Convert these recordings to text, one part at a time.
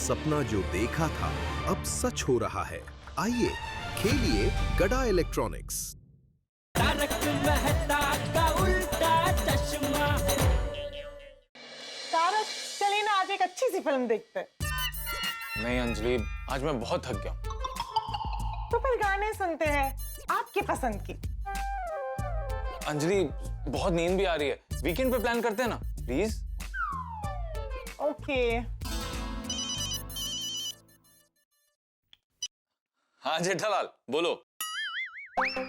सपना जो देखा था अब सच हो रहा है। आइए खेलिए गड़ा इलेक्ट्रॉनिक्स। तारक मेहता का उल्टा चश्मा। तारक, चलिए ना आज एक अच्छी सी फिल्म देखते हैं। नहीं अंजलि, आज मैं बहुत थक गया। तो फिर गाने सुनते हैं आपकी पसंद की। अंजलि, बहुत नींद भी आ रही है, वीकेंड पे प्लान करते हैं ना प्लीज। ओके। हाँ जेठालाल बोलो।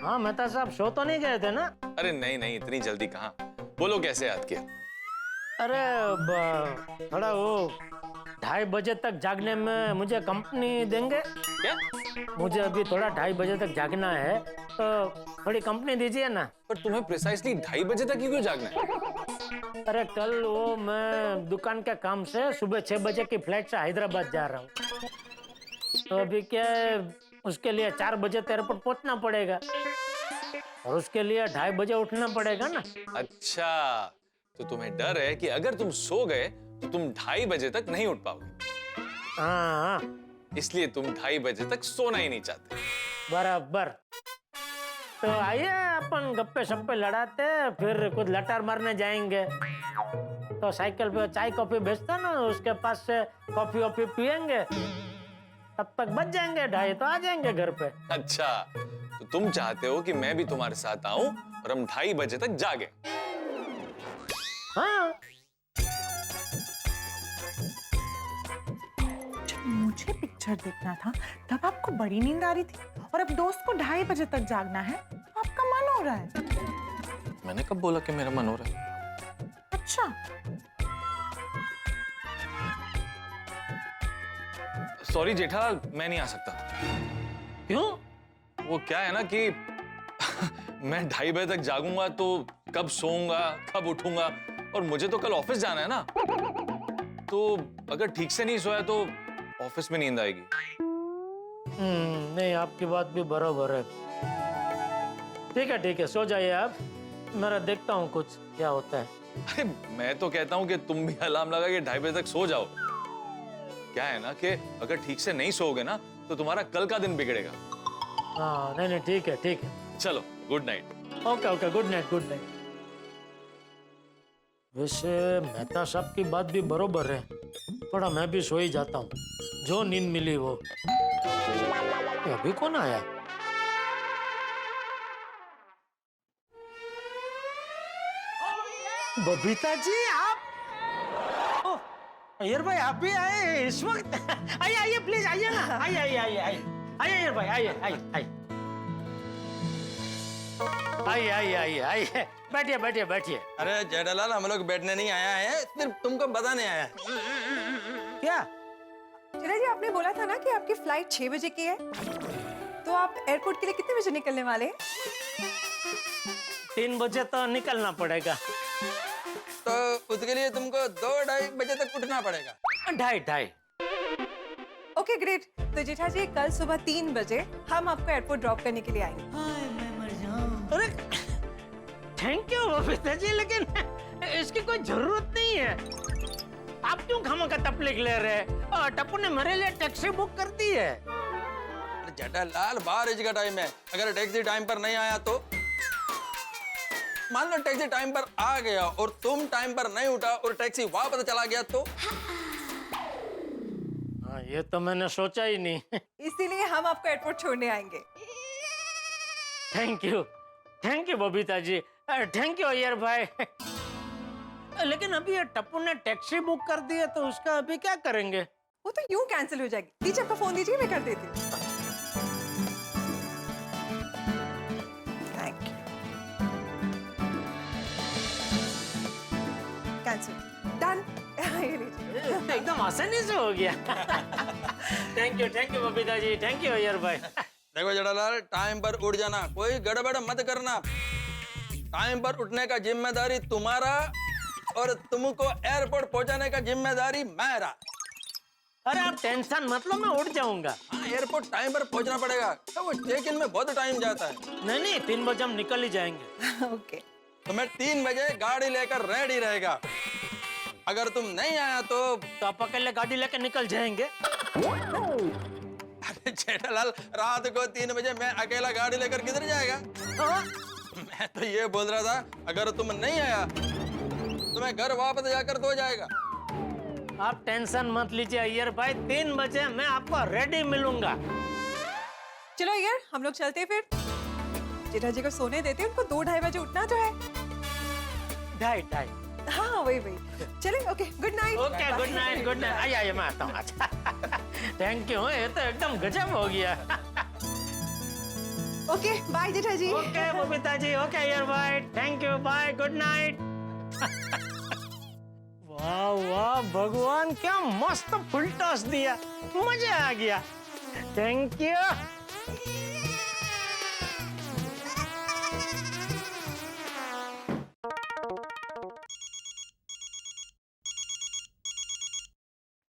हाँ मेहता साहब, सो तो नहीं गए थे ना? अरे नहीं नहीं, इतनी जल्दी कहाँ। बोलो कैसे याद किया? अरे थोड़ा वो 2:30 बजे तक जागने में मुझे कंपनी देंगे क्या? मुझे अभी थोड़ा 2:30 बजे तक जागना है, तो थोड़ी कंपनी दीजिए ना। पर तुम्हें प्रिसाइसली 2:30 बजे तक ही क्यों जागना है? अरे कल वो मैं दुकान के काम से सुबह 6 बजे की फ्लाइट से हैदराबाद जा रहा हूँ, तो अभी क्या है, उसके लिए 4 बजे एयरपोर्ट पहुंचना पड़ेगा और उसके लिए 2:30 बजे उठना पड़ेगा ना। अच्छा, तो तुम्हें डर है कि अगर तुम सो गए तो तुम 2:30 बजे तक नहीं उठ पाओगे। हाँ, इसलिए तुम 2:30 बजे तक सोना ही नहीं चाहते। बराबर। तो आइए अपन गप्पे शप्पे लड़ाते, फिर कुछ लटार मारने जाएंगे। तो साइकिल पे चाय कॉफी बेचता ना, उसके पास से कॉफी वॉफी पियेंगे, तब तक बच जाएंगे 2:30, तो आ जाएंगे घर पे। अच्छा, तो तुम चाहते हो कि मैं भी तुम्हारे साथ आऊं और हम 2:30 बजे तक जागे? हाँ। जब मुझे पिक्चर देखना था तब आपको बड़ी नींद आ रही थी, और अब दोस्त को 2:30 बजे तक जागना है, तो आपका मन हो रहा है। मैंने कब बोला कि मेरा मन हो रहा है? अच्छा, सॉरी जेठालाल, मैं नहीं आ सकता। क्यों? वो क्या है ना कि मैं 2:30 बजे तक जागूंगा तो कब सोऊंगा, कब उठूंगा, और मुझे तो कल ऑफिस जाना है ना। तो अगर ठीक से नहीं सोया तो ऑफिस में नींद आएगी। नहीं, आपकी बात भी बराबर है। ठीक है, सो जाइए आप, मेरा देखता हूँ कुछ क्या होता है। अरे मैं तो कहता हूँ कि तुम भी अलार्म लगा के 2:30 बजे तक सो जाओ। क्या है ना कि अगर ठीक से नहीं सोओगे ना तो तुम्हारा कल का दिन बिगड़ेगा। हाँ, नहीं, ठीक है। चलो, good night. Okay, good night. वैसे मेहता साहब की बात भी बरोबर है, थोड़ा मैं भी सो ही जाता हूँ, जो नींद मिली वो। अभी कौन आया? बबीता जी, आप? अय्यर भाई, आप भी आए इस वक्त? आइए प्लीज, आइए ना, आइए अय्यर भाई, आइए। बैठिए। अरे जेठालाल, हम लोग बैठने नहीं आया है, सिर्फ तुमको बताने आया है। क्या? चला जी, आपने बोला था ना कि आपकी फ्लाइट 6 बजे की है, तो आप एयरपोर्ट के लिए कितने बजे निकलने वाले हैं? 3 बजे तो निकलना पड़ेगा। तो उसके लिए तुमको 2-2:30 बजे तक उठना पड़ेगा। 2:30। Okay great. तो जेठा जी, कल सुबह 3 बजे हम आपको एयरपोर्ट ड्रॉप करने के लिए आएंगे। अरे थैंक यू बबीता जी, लेकिन इसकी कोई जरूरत नहीं है। आप क्यों खामखा तकलीफ ले रहे हैं? टप्पू ने मेरे लिए टैक्सी बुक कर दी है। जेठालाल, बारिश का टाइम है, अगर टैक्सी टाइम पर नहीं आया तो? मान लो टैक्सी टाइम पर आ गया और तुम टाइम पर नहीं उठा और टैक्सी वापस चला गया तो? हाँ, ये तो मैंने सोचा ही नहीं। इसीलिए हम आपको एयरपोर्ट छोड़ने आएंगे। Thank you Babita ji, thank you Iyer भाई। लेकिन अभी ये टप्पू ने टैक्सी बुक कर दी है, तो उसका अभी क्या करेंगे? वो तो यूं कैंसिल हो जाएगी। दीजिए आपका फोन, दीजिए, मैं कर देती हूँ। Thank you. Cancel, done. ये लीजिए। एकदम आसानी से हो गया। Thank you Babita ji, thank you Iyer भाई। देखो जेठालाल, टाइम पर उठ जाना, कोई गड़बड़ मत करना। टाइम पर उठने का जिम्मेदारी तुम्हारा और तुमको एयरपोर्ट पहुंचाने का जिम्मेदारी मेरा। अरे आप टेंशन मत लो, मैं उठ जाऊंगा। हाँ, एयरपोर्ट टाइम पर पहुंचना पड़ेगा, तो वो चेक इन में बहुत टाइम जाता है। नहीं, 3 बजे हम निकल ही जाएंगे। ओके। तो मैं 3 बजे गाड़ी लेकर रेडी रहेगा। अगर तुम नहीं आया तो आप अकेले गाड़ी लेके निकल जाएंगे? अरे जेठालाल, रात को 3 बजे मैं अकेला गाड़ी लेकर किधर जाएगा? मैं तो ये बोल रहा था, अगर तुम नहीं आया तो मैं घर वापस जाकर सो जाएगा। आप टेंशन मत लीजिए अय्यर भाई, 3 बजे मैं आपको रेडी मिलूंगा। चलो यार, हम लोग चलते हैं फिर। जेठा जी को सोने देते हैं, उनको 2-2:30 बजे उठना तो है। 2:30। हाँ वही वही। चले, okay, good night. Okay, good night, good night. आइए मैं आता हूँ। अच्छा, थैंक यू, ये तो एकदम गजब हो गया। Okay, bye Jetha ji. Okay Babita ji, okay Iyer भाई, thank you, bye, good night. वाह वाह भगवान, क्या मस्त फुल टॉस दिया, मजा आ गया। Thank you.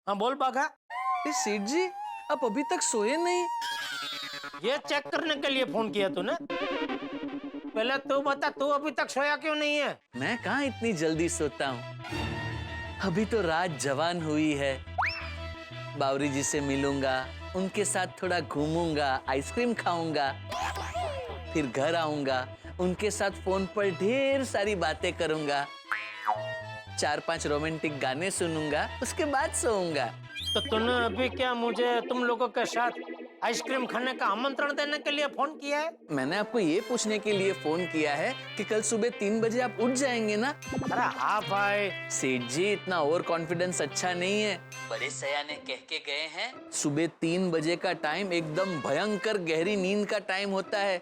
हाँ बोल बाघा। सेठ जी, आप अभी तक सोए नहीं? ये चेक करने के लिए फोन किया तूने? पहले तू बता, तू अभी तक सोया क्यों नहीं है? मैं कहाँ इतनी जल्दी सोता हूँ। अभी तो रात जवान हुई है। बावरी जी से मिलूंगा, उनके साथ थोड़ा घूमूंगा, आइसक्रीम खाऊंगा, फिर घर आऊंगा, उनके साथ फोन पर ढेर सारी बातें करूंगा, 4-5 रोमांटिक गाने सुनूंगा, उसके बाद सोऊंगा। तो तूने अभी क्या मुझे तुम लोगों के साथ आइसक्रीम खाने का आमंत्रण देने के लिए फोन किया है? मैंने आपको ये पूछने के लिए फोन किया है कि कल सुबह 3 बजे आप उठ जाएंगे ना? अरे हाँ भाई। सेठ जी, इतना ओवर कॉन्फिडेंस अच्छा नहीं है। बड़े सयाने कह के गए हैं, सुबह 3 बजे का टाइम एकदम भयंकर गहरी नींद का टाइम होता है।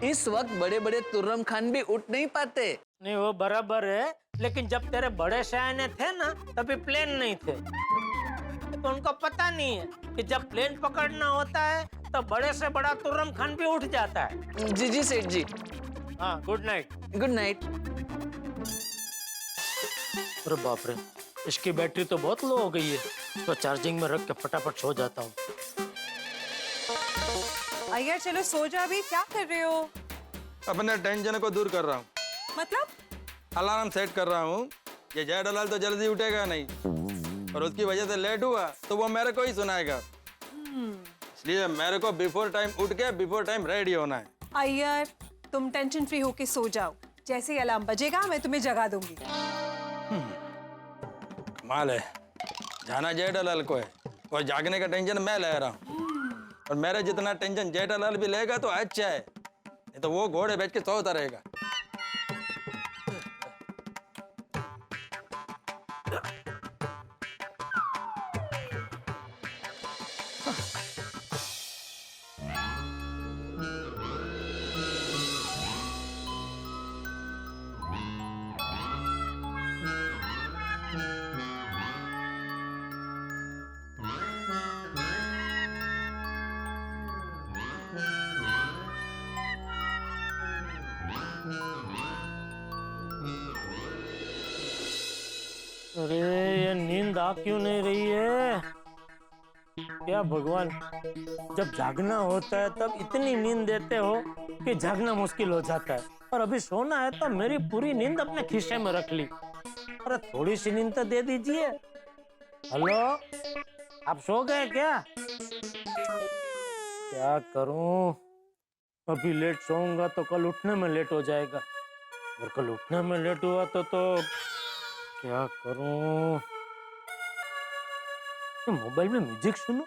इस वक्त बड़े बड़े तुर्रम खान भी उठ नहीं पाते। नहीं, वो बराबर है, लेकिन जब तेरे बड़े सयाने थे ना, तभी प्लेन नहीं थे, तो उनको पता नहीं है कि जब प्लेन पकड़ना होता है तो बड़े से बड़ा तुर्रम खान भी उठ जाता है। जी जी सेठ जी। हाँ, गुड नाइट। Good night. अरे बाप रे, इसकी बैटरी तो बहुत लो हो गई है, तो चार्जिंग में रख के फटाफट सो जाता हूँ। अय्यर चलो सो जा अभी, क्या कर रहे हो? अपने टेंशन को दूर कर रहा हूँ। मतलब? अलार्म सेट कर रहा हूँ। ये जेठालाल तो जल्दी उठेगा नहीं, और उसकी वजह से लेट हुआ तो वो मेरे को ही सुनाएगा। इसलिए मेरे को बिफोर टाइम उठ के बिफोर टाइम रेडी होना है। अय्यर, तुम टेंशन फ्री होके सो जाओ, जैसे ही अलार्म बजेगा मैं तुम्हें जगा दूंगी। कमाल है, जाना जेठालाल को है और जागने का टेंशन मैं ले रहा हूँ, और मेरे जितना टेंशन जेठालाल भी लेगा तो अच्छा है, नहीं तो वो घोड़े बेच के सोता रहेगा। अरे ये नींद आ क्यों नहीं रही है? क्या भगवान, जब जागना होता है तब इतनी नींद देते हो कि जागना मुश्किल हो जाता है, और अभी सोना है तो मेरी पूरी नींद अपने खीसे में रख ली। अरे थोड़ी सी नींद तो दे दीजिए। हेलो, आप सो गए क्या? क्या करूं, अभी लेट सोऊंगा तो कल उठने में लेट हो जाएगा, और कल उठने में लेट हुआ तो क्या करूं? तो मोबाइल में म्यूजिक सुनो,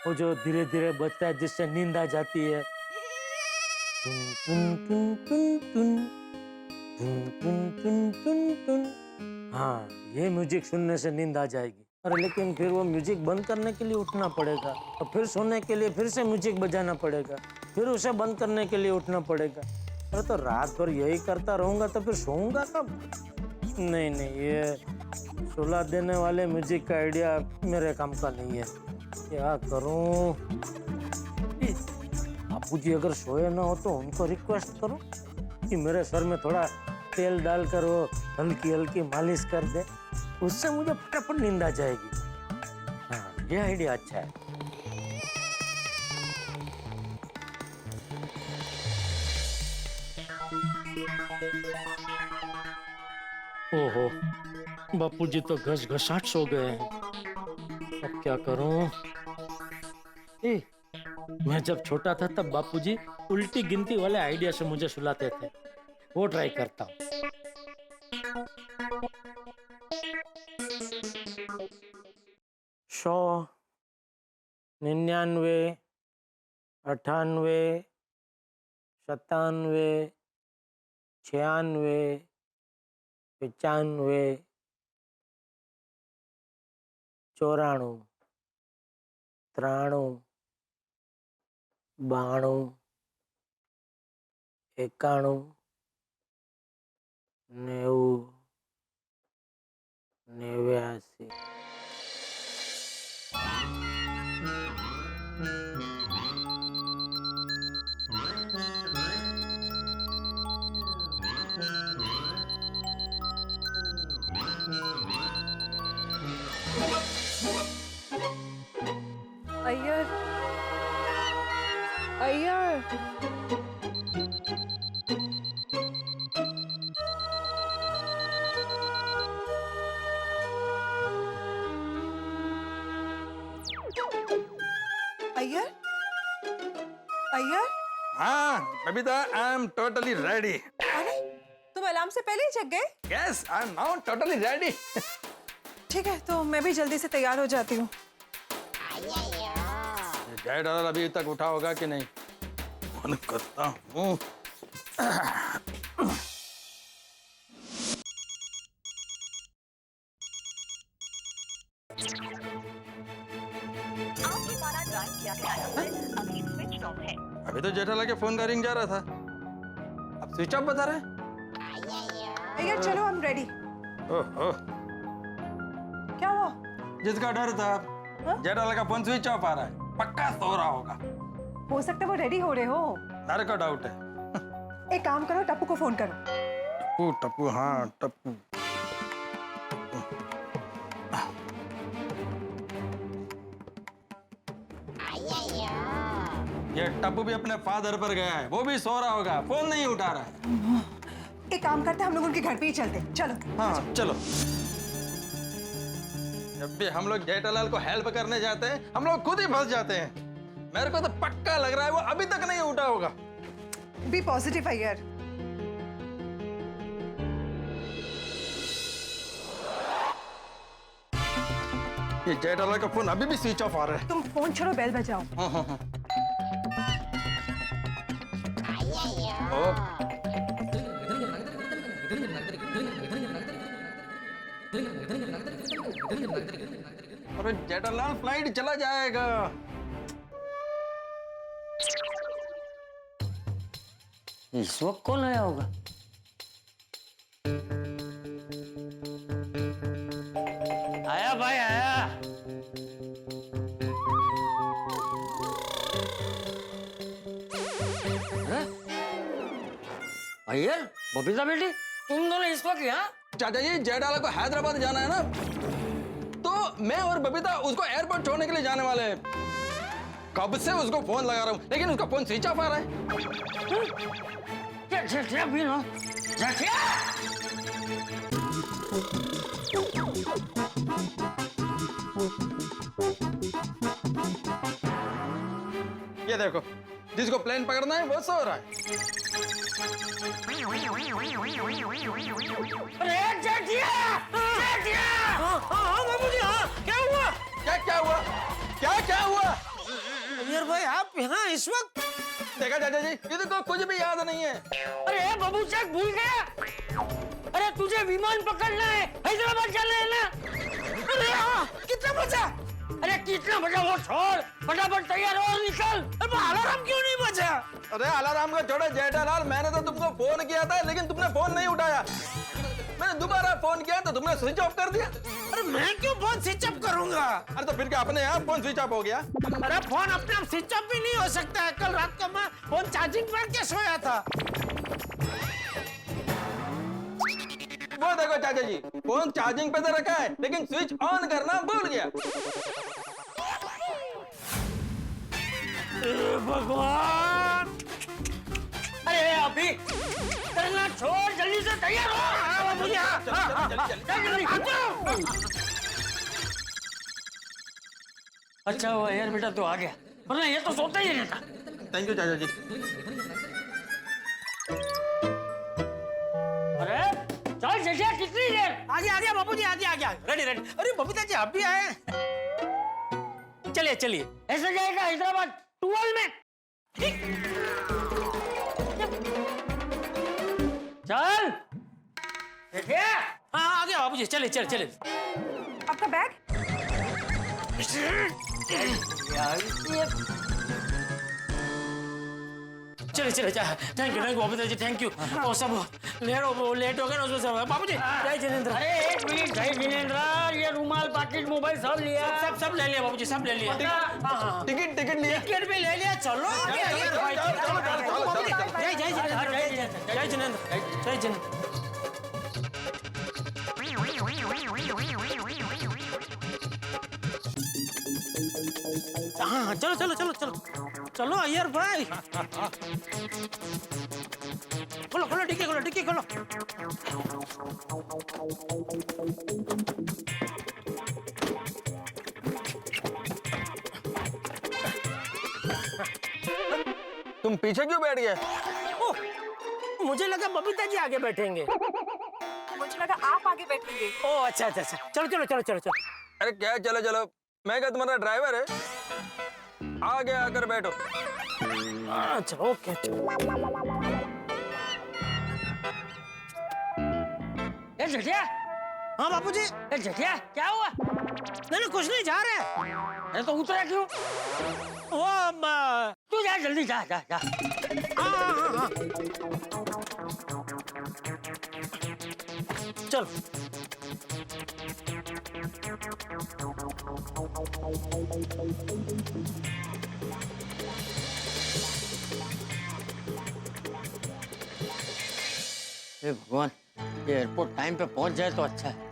वो जो धीरे धीरे बजता है जिससे नींद आ जाती है। टुन टुन टुन टुन टुन टुन टुन टुन टुन टुन। हाँ, ये म्यूजिक सुनने से नींद आ जाएगी। अरे लेकिन फिर वो म्यूजिक बंद करने के लिए उठना पड़ेगा, और फिर सोने के लिए फिर से म्यूजिक बजाना पड़ेगा, फिर उसे बंद करने के लिए उठना पड़ेगा। अरे तो रात भर यही करता रहूंगा तो फिर सोऊंगा कब? नहीं नहीं, ये सुला देने वाले म्यूजिक का आइडिया मेरे काम का नहीं है। क्या करूं? बापूजी अगर सोए ना हो तो उनको रिक्वेस्ट करो कि मेरे सर में थोड़ा तेल डालकर वो हल्की हल्की मालिश कर दे, उससे मुझे फटाफट नींद आ जाएगी। हाँ, ये आइडिया अच्छा है। ओहो, बापूजी तो घस घसाट सो गए हैं। अब क्या करूं? मैं जब छोटा था तब बापूजी उल्टी गिनती वाले आइडिया से मुझे सुलाते थे, वो ट्राई करता हूं। 100, 99, 98, 97, 96, 95, 94, 93, 92, 91, 90, 89। अय्यर, अय्यर, अय्यर, अय्यर। हाँ Babita, I am totally ready. अरे तुम अलार्म से पहले ही जग गए? Yes, I am now totally ready. ठीक है, तो मैं भी जल्दी से तैयार हो जाती हूँ। जय डॉलर अभी तक उठा होगा कि नहीं? मन करता हूँ। अभी तो जेठालाल के फोन का रिंग जा रहा था, अब स्विच ऑफ बता रहे हैं। अय्यर चलो, हम रेडी। ओहो, क्या हुआ? जिसका डर था जेठालाल का फोन स्विच ऑफ आ रहा है, पक्का सो रहा होगा। हो सकता है वो रेडी हो रहे हो। मेरे को डाउट है। एक काम करो, टप्पू को फोन करो। टप्पू टप्पू, हाँ टप्पू। ये टप्पू भी अपने फादर पर गया है, वो भी सो रहा होगा, फोन नहीं उठा रहा है। एक काम करते, हम लोग उनके घर पे ही चलते। चलो। हाँ चलो। जब भी हम लोग जेठालाल को हेल्प करने जाते हैं, हम लोग खुद ही फंस जाते हैं। मेरे को तो पक्का लग रहा है वो अभी तक नहीं उठा होगा। Be positive Iyer. ये जेठालाल का फोन अभी भी स्विच ऑफ आ रहा है। तुम फोन छोड़ो, बेल बजाओ। अरे जेठालाल, फ्लाइट चला जाएगा। इस वक्त कौन आया होगा? आया भाई आया। अय्यर, बबीता बेटी, तुम दोनों इस वक्त यहाँ? चाचा जी, जेठालाल को हैदराबाद जाना है ना, तो मैं और बबीता उसको एयरपोर्ट छोड़ने के लिए जाने वाले हैं। कब से उसको फोन लगा रहा हूँ, लेकिन उसका फोन स्विच ऑफ आ रहा है। ये देखो, जिसको प्लेन पकड़ना है वो सो रहा है। अरे जेठिया! जेठिया! हाँ बाबूजी, हाँ क्या हुआ? क्या हुआ? क्या हुआ? अय्यर भाई, आप यहाँ इस वक्त? देखा चाचा जी, इधर को कुछ भी याद नहीं है। अरे बाबू चेक भूल गया। अरे तुझे विमान पकड़ना है, हैदराबाद जाना है ना? अरे हाँ, कितना बचा? अरे कितना बचा वो छोड़, फटाफट तैयार हो और निकल। अब अलार्म क्यों नहीं बजा? अरे अलार्म का छोड़ो जेठालाल, मैंने तो तुमको फोन किया था, लेकिन तुमने फोन नहीं उठाया। मैंने दोबारा फोन किया तो तुमने स्विच ऑफ कर दिया। अरे मैं क्यों फोन स्विच ऑफ करूंगा? अरे तो फिर क्या अपने आप फोन स्विच ऑफ हो गया? अरे फोन अपने आप स्विच ऑफ भी नहीं हो सकता है। कल रात को मैं फोन चार्जिंग पर के सोया था। वो देखो चाचा जी, फोन चार्जिंग पे तो रखा है, लेकिन स्विच ऑन करना भूल गया। भगवान! अरे अभी तेरे चलना छोड़, जल्दी से तैयार हो। हाँ, बाबूजी, हाँ, हाँ, हाँ, जल्दी, भागो। अच्छा हुआ यार बेटा तू आ गया, वरना ये तो सोता ही नहीं था। थैंक यू चाचा जी। अरे चल जैसे कितनी देर? आ गया बाबूजी, आ गया। रेडी। अरे बबीता जी आप भी आए? चलिए। ऐसे जाएगा हैदराबाद 12 में। चल। हाँ आ गया बाबूजी, चले। आपका बैग? चले। Thank you Babita ji, thank you. वो सब लेट हो गए ना उसमें सब। बाबूजी जय जिनेंद्र। अरे एक मिनट, जय जिनेंद्र, ये रुमाल, पाकिट, मोबाइल सब लिया? सब ले लिया बाबूजी, सब ले लिया। हाँ। टिकट लिया? टिकट भी ले लिया। चलो जय जिनेंद्र। हाँ चलो अय्यर भाई। खोलो डिक्की खोलो। तुम पीछे क्यों बैठ गए? मुझे लगा बबीता जी आगे बैठेंगे। मुझे लगा आप आगे बैठेंगे। ओ अच्छा। चलो। अरे क्या चलो, मैं क्या तुम्हारा ड्राइवर है? आगे आकर बैठो। अच्छा ओके। जटिया। हाँ बापूजी। जटिया क्या हुआ? नहीं कुछ नहीं, जा रहे हैं। अरे तो उतरा क्यों? वो तू जा जल्दी, जा। हाँ। चल। हे भगवान, ये एयरपोर्ट टाइम पे पहुंच जाए तो अच्छा है।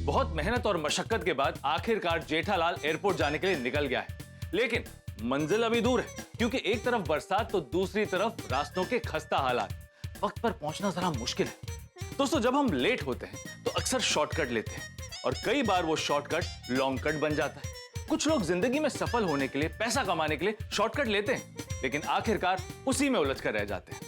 बहुत मेहनत और मशक्कत के बाद आखिरकार जेठालाल एयरपोर्ट जाने के लिए निकल गया है, लेकिन मंजिल अभी दूर है, क्योंकि एक तरफ बरसात तो दूसरी तरफ रास्तों के खस्ता हालात। वक्त पर पहुंचना जरा मुश्किल है। दोस्तों, जब हम लेट होते हैं तो अक्सर शॉर्टकट लेते हैं और कई बार वो शॉर्टकट लॉन्ग कट बन जाता है। कुछ लोग जिंदगी में सफल होने के लिए, पैसा कमाने के लिए शॉर्टकट लेते हैं, लेकिन आखिरकार उसी में उलझ कर रह जाते हैं।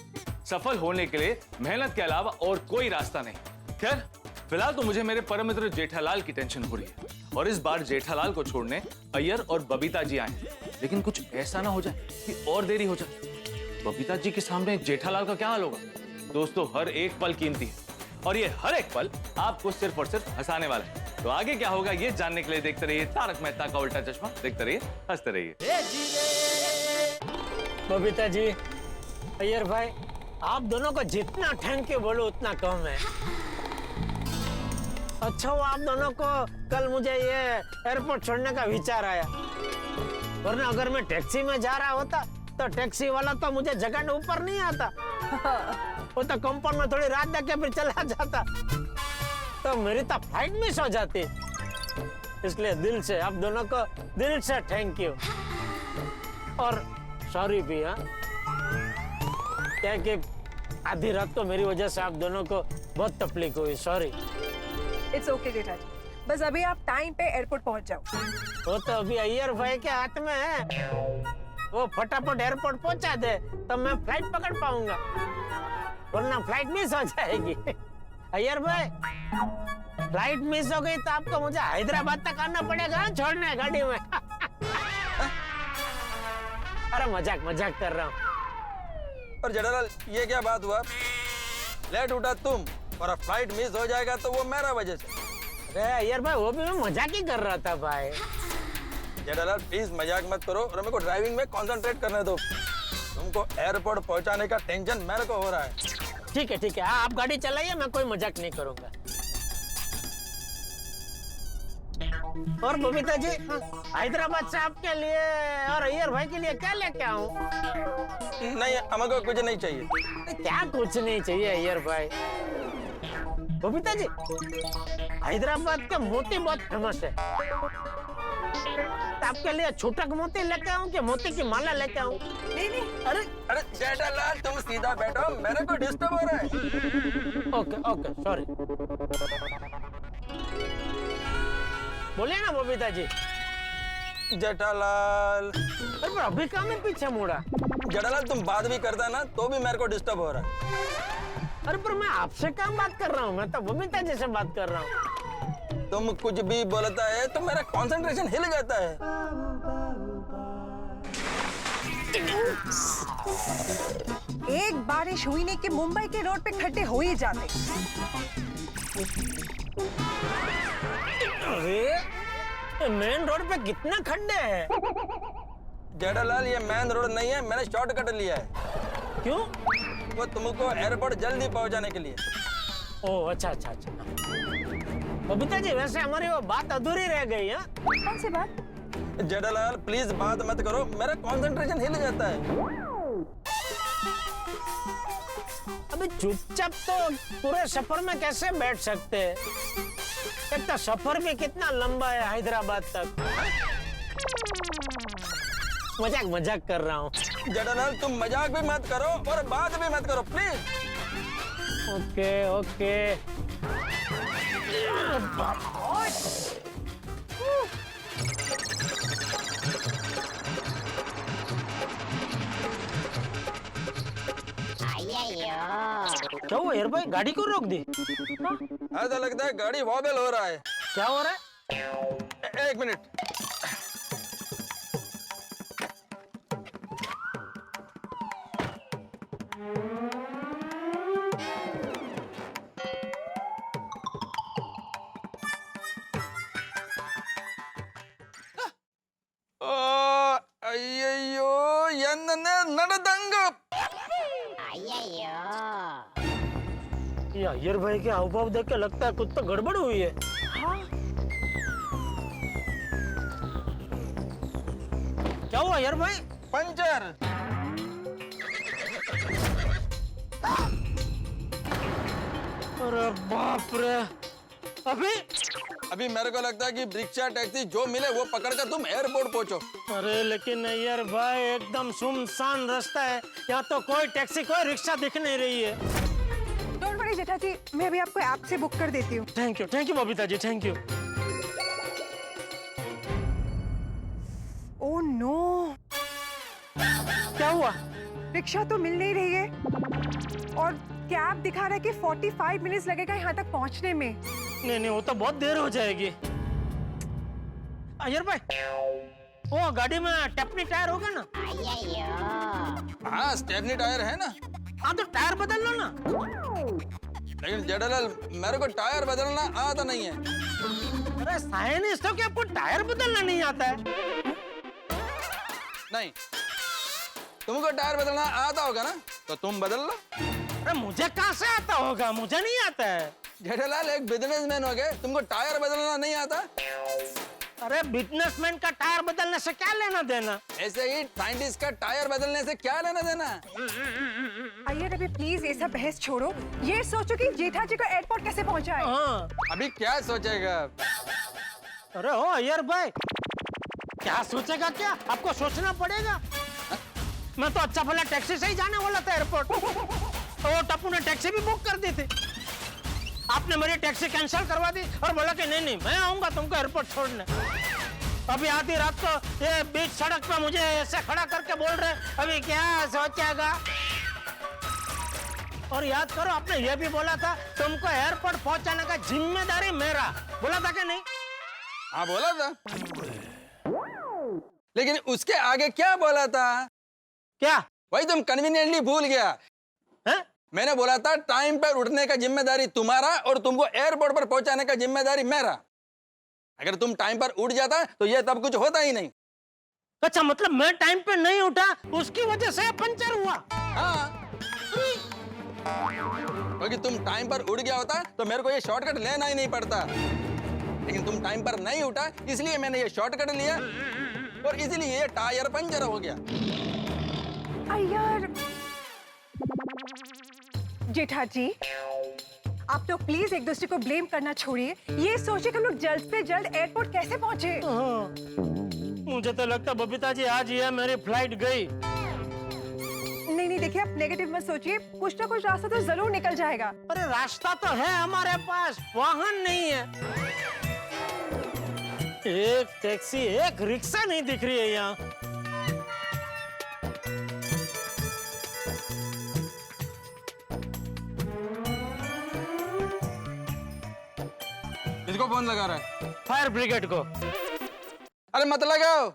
सफल होने के लिए मेहनत के अलावा और कोई रास्ता नहीं। खैर, फिलहाल तो मुझे मेरे परम मित्र जेठालाल की टेंशन हो रही है और इस बार जेठालाल को छोड़ने अय्यर और बबीता जी आए, लेकिन कुछ ऐसा ना हो जाए कि और देरी हो जाए। बबीता जी के सामने जेठालाल का क्या हाल होगा? दोस्तों, हर एक पल कीमती है और ये हर एक पल आपको सिर्फ और सिर्फ हंसाने वाला है। तो आगे क्या होगा ये जानने के लिए देखते रहिए तारक मेहता का उल्टा चश्मा। देखते रहिए, हंसते रहिए। बबीता जी, अय्यर भाई, आप दोनों को जितना थैंक यू बोलो उतना कम है। अच्छा वो आप दोनों को कल मुझे ये एयरपोर्ट छोड़ने का विचार आया, वरना अगर मैं टैक्सी में जा रहा होता तो टैक्सी वाला तो मुझे जगह ऊपर नहीं आता। वो तो कंपाउंड में थोड़ी रात देके फिर चला जाता, तो मेरी तो फ्लाइट मिस हो जाती। इसलिए दिल से आप दोनों को दिल से थैंक यू और सॉरी भी। हाँ, क्या कि आधी रात को मेरी वजह से आप दोनों को बहुत तकलीफ हुई, सॉरी। इट्स ओके जेठा जी, बस अभी आप टाइम पे एयरपोर्ट पहुंच जाओ। वो तो अभी अय्यर भाई के हाथ में है, वो फटाफट एयरपोर्ट पहुंचा दे तो मैं फ्लाइट पकड़ पाऊंगा, वरना फ्लाइट मिस हो जाएगी। अय्यर भाई, फ्लाइट मिस हो गई तो आपको मुझे हैदराबाद तक आना पड़ेगा छोड़ने गाड़ी में। अरे मजाक कर रहा हूँ। और जेठालाल, ये क्या बात हुआ? लेट उठा तुम और फ्लाइट मिस हो जाएगा तो वो मेरा वजह से। अरे अय्यर भाई, वो भी मैं मजाक ही कर रहा था भाई। जेठालाल प्लीज मजाक मत करो और मेरे को ड्राइविंग में कंसंट्रेट करने दो। तुमको एयरपोर्ट पहुंचाने का टेंशन मेरे को हो रहा है। ठीक है, आप गाड़ी चलाइए, मैं कोई मजाक नहीं करूंगा। और बबीता जी, हैदराबाद से आपके लिए और अय्यर भाई के लिए क्या लेके आऊं? नहीं, हमको कुछ नहीं चाहिए। क्या कुछ नहीं चाहिए अय्यर भाई? बबीता जी, हैदराबाद का मोती बहुत फेमस है, आपके लिए छूटक मोती लेके आऊं कि मोती की माला लेके आऊं? नहीं नहीं, अरे अरे जेठालाल तुम सीधा बैठो, मेरे को डिस्टर्ब हो रहा है। Okay okay sorry. बोलिए ना बबीता जी। जेठालाल अरे पर अभी कहाँ में पीछे मुड़ा? जेठालाल तुम बात भी करता ना तो भी मेरे को डिस्टर्ब हो रहा है। अरे पर मैं आपसे कहाँ बात कर रहा हूँ, मैं तो बबीता जी से बात कर रहा हूँ। तुम कुछ भी बोलता है तो मेरा कंसंट्रेशन हिल जाता है। एक बारिश हुई नहीं कि मुंबई के रोड पे खड्डे हो ही जाते। अरे मेन रोड पे कितना खड्डे हैं? जेठालाल ये मेन रोड नहीं है, मैंने शॉर्टकट लिया है। क्यों? वो तुमको एयरपोर्ट जल्दी पहुंचाने के लिए। ओह अच्छा अच्छा अच्छा। बबीता जी वैसे हमारी वो बात अधूरी रह गई है। कौन सी बात? जेठालाल प्लीज बात मत करो, मेरा कंसंट्रेशन हिल जाता है। अभी चुपचाप तो पूरे सफर में कैसे बैठ सकते हैं? एक तो सफर भी कितना लंबा है हैदराबाद तक। मजाक मजाक कर रहा हूँ। जेठालाल तुम मजाक भी मत करो और बात भी मत करो प्लीज। Okay okay. क्या हुआ यार भाई, गाड़ी को रोक दी? ऐसा लगता है गाड़ी वॉबल हो रहा है। क्या हो रहा है? एक मिनट। ಅಯ್ಯಯ್ಯೋ ಎನ್ನನ್ನೇ ನಡೆದಂಗ ये अय्यर भाई के हाव भाव देख के लगता है कुछ तो गड़बड़ हुई है। क्या हुआ अय्यर भाई? पंचर। अरे बाप रे। अभी मेरे को लगता है कि रिक्शा टैक्सी जो मिले वो पकड़कर तुम एयरपोर्ट पहुंचो। अरे लेकिन अय्यर भाई एकदम सुनसान रास्ता है, यहाँ तो कोई टैक्सी कोई रिक्शा दिख नहीं रही है। डोंट वरी जेठा जी, मैं अभी आपको ऐप से बुक कर देती हूँ। Thank you Babita ji, thank you. Oh no, क्या हुआ? रिक्शा तो मिल नहीं रही है और कैब दिखा रहा है कि 45 मिनट्स लगेगा यहाँ तक पहुँचने में। नहीं वो तो बहुत देर हो जाएगी। अय्यर भाई वो गाड़ी में टेपनी टायर होगा ना? हाँ स्टेपनी टायर है ना। हाँ तो टायर बदल लो ना। लेकिन जेठालाल मेरे को टायर बदलना आता नहीं है। अरे साइंटिस्ट हो कि आपको टायर बदलना नहीं आता है? नहीं, तुमको टायर बदलना आता होगा ना तो तुम बदल लो। अरे मुझे कहाँ से आता होगा, मुझे नहीं आता है। जेठालाल एक बिजनेसमैन हो गए, तुमको टायर बदलना नहीं आता? अरे बिजनेसमैन का टायर बदलने से क्या लेना देना? ऐसे ही साइंटिस्ट का टायर बदलने से क्या लेना देना? अय्यर अभी प्लीज ये सब बहस छोड़ो, ये सोचो कि जेठा जी को एयरपोर्ट कैसे पहुंचाए। हाँ। अभी क्या सोचेगा? अरे हो अय्यर भाई, क्या सोचेगा क्या? आपको सोचना पड़ेगा। मैं तो अच्छा भला टैक्सी से ही जाने वाला था एयरपोर्ट, तो वो टप्पू ने टैक्सी भी बुक कर दी थी। आपने मेरी टैक्सी कैंसिल करवा दी और बोला कि नहीं मैं आऊंगा तुमको एयरपोर्ट छोड़ने। अभी आधी रात को ये बीच सड़क पे मुझे ऐसे खड़ा करके बोल रहे अभी क्या सोचेगा? और याद करो आपने ये भी बोला था तुमको एयरपोर्ट पहुंचाने का जिम्मेदारी मेरा, बोला था कि नहीं? हाँ बोला था, लेकिन उसके आगे क्या बोला था? क्या? वही तुम कन्वीनियंटली भूल गया। है? मैंने बोला था टाइम पर उठने का जिम्मेदारी तुम्हारा और तुमको एयरपोर्ट पर पहुंचाने का जिम्मेदारी मेरा। अगर तुम टाइम पर उठ जाता तो ये तब कुछ होता ही नहीं। अच्छा मतलब मैं टाइम पे नहीं उठा उसकी वजह से पंचर हुआ? हाँ, क्योंकि तुम टाइम पर उठ गया होता तो मेरे को ये शॉर्टकट लेना ही नहीं पड़ता। लेकिन तुम टाइम पर नहीं उठा इसलिए मैंने ये शॉर्टकट लिया और इसलिए ये टायर पंचर हो गया। अय्यर जेठा जी, आप तो प्लीज एक दूसरे को ब्लेम करना छोड़िए, ये सोचिए कि हम लोग जल्द से जल्द एयरपोर्ट कैसे पहुंचे। मुझे तो लगता बबीता जी आज ये मेरी फ्लाइट गई। नहीं नहीं, देखिए आप नेगेटिव मत सोचिए, कुछ ना कुछ रास्ता तो जरूर निकल जाएगा। अरे रास्ता तो है हमारे पास, वाहन नहीं है। एक टैक्सी, एक रिक्शा नहीं दिख रही है यहाँ। किसको फोन लगा रहा है? फायर ब्रिगेड को। अरे मत लगाओ,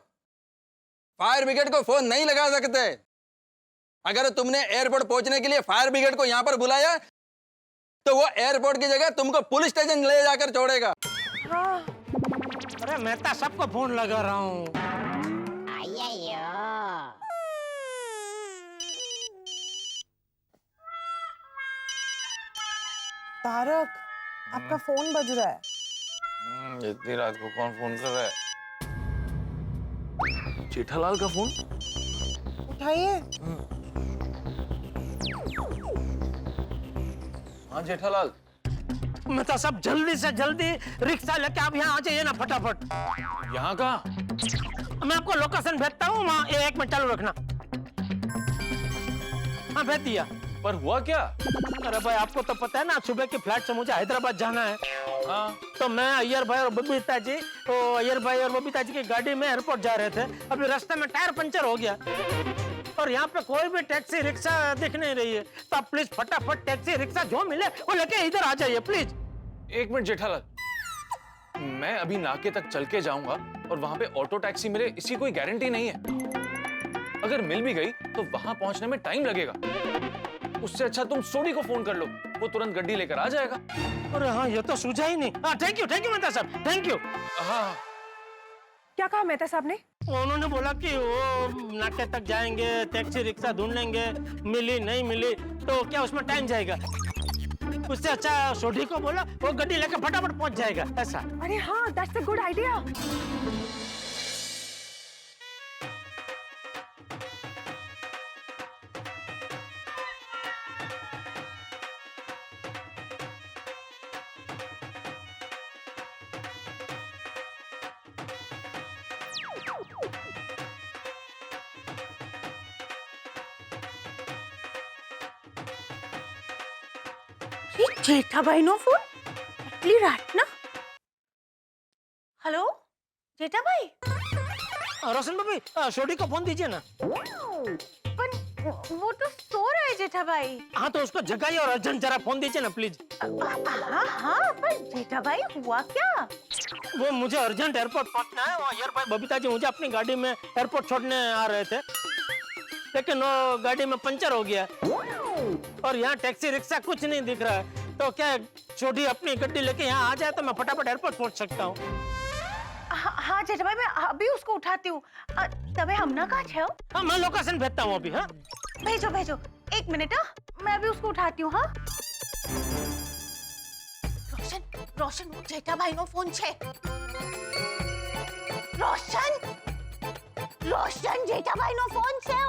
फायर ब्रिगेड को फोन नहीं लगा सकते। अगर तुमने एयरपोर्ट पहुंचने के लिए फायर ब्रिगेड को यहाँ पर बुलाया तो वो एयरपोर्ट की जगह तुमको पुलिस स्टेशन ले जाकर छोड़ेगा। हाँ। अरे मैं तो सबको फोन लगा रहा हूँ। तारक, आपका फोन बज रहा है। इतनी रात को कौन फोन कर रहा है? जेठालाल का फोन। उठाइए। हाँ जेठालाल। मैं तो सब जल्दी से जल्दी रिक्शा लेके आप यहाँ आ जाइए ना फटाफट। यहाँ कहाँ? मैं आपको लोकेशन भेजता हूँ, वहाँ 1 मिनट चालू रखना। हाँ भेज दिया। पर हुआ क्या? अरे भाई आपको तो पता है ना, सुबह की फ्लाइट से मुझे हैदराबाद जाना है। हाँ। तो मैं अय्यर भाई और बबीता जी, तो अय्यर भाई और बबीता जी की गाड़ी में एयरपोर्ट जा रहे थे। अभी रास्ते में टायर पंचर हो गया और यहाँ पे कोई भी टैक्सी रिक्शा दिख नहीं रही है। तो आप प्लीज फटाफट टैक्सी रिक्शा जो मिले वो लेके इधर आ जाइए प्लीज। 1 मिनट जेठालाल, मैं अभी नाके तक चल के जाऊंगा और वहां पे ऑटो टैक्सी मिले इसकी कोई गारंटी नहीं है। अगर मिल भी गई तो वहां पहुंचने में टाइम लगेगा। उससे अच्छा तुम सोडी को फोन कर लो, वो तुरंत गड्डी लेकर आ जाएगा। अरे हाँ, ये तो सूझा ही नहीं। हाँ थैंक यू मेहता साहब, थैंक यू। हाँ। क्या कहा मेहता साहब ने? उन्होंने बोला कि वो नाके तक जाएंगे, टैक्सी रिक्शा ढूंढ लेंगे, मिली नहीं मिली तो क्या उसमें टाइम जाएगा। उससे अच्छा सोडी को बोला, वो गड्डी लेकर फटाफट पहुंच जाएगा। ऐसा। अरे हाँ, that's a good idea. Jethabhai नो फोन, इतनी रात ना। हेलो जेठाबाई। रोशन भाभी, सोडी को फोन दीजिए ना। पर वो तो सो रहा है जेठाबाई। हाँ तो उसको जगाइए और अर्जेंट जरा फोन दीजिए ना प्लीज। हाँ हाँ, पर जेठाबाई हुआ क्या? वो मुझे अर्जेंट एयरपोर्ट पहुंचना है। वो अय्यर भाई बबीता जी मुझे अपनी गाड़ी में एयरपोर्ट छोड़ने आ रहे थे, लेकिन वो गाड़ी में पंचर हो गया और यहाँ टैक्सी रिक्शा कुछ नहीं दिख रहा है। तो क्या छोटी अपनी गड्डी लेके यहाँ आ जाए तो मैं फटाफट एयरपोर्ट पहुंच सकता हूँ। हाँ जेठाबाई, मैं अभी उसको उठाती हूँ। तबे हम ना कहाँ छे? हाँ मैं लोकेशन भेजता हूँ अभी। हाँ भेजो भेजो, 1 मिनट। हाँ मैं अभी उसको उठाती हूँ। हाँ रोशन रोशन, जेठाबाई नो फोन छे। रोशन रोशन, जेठाबाई नो फोन छे।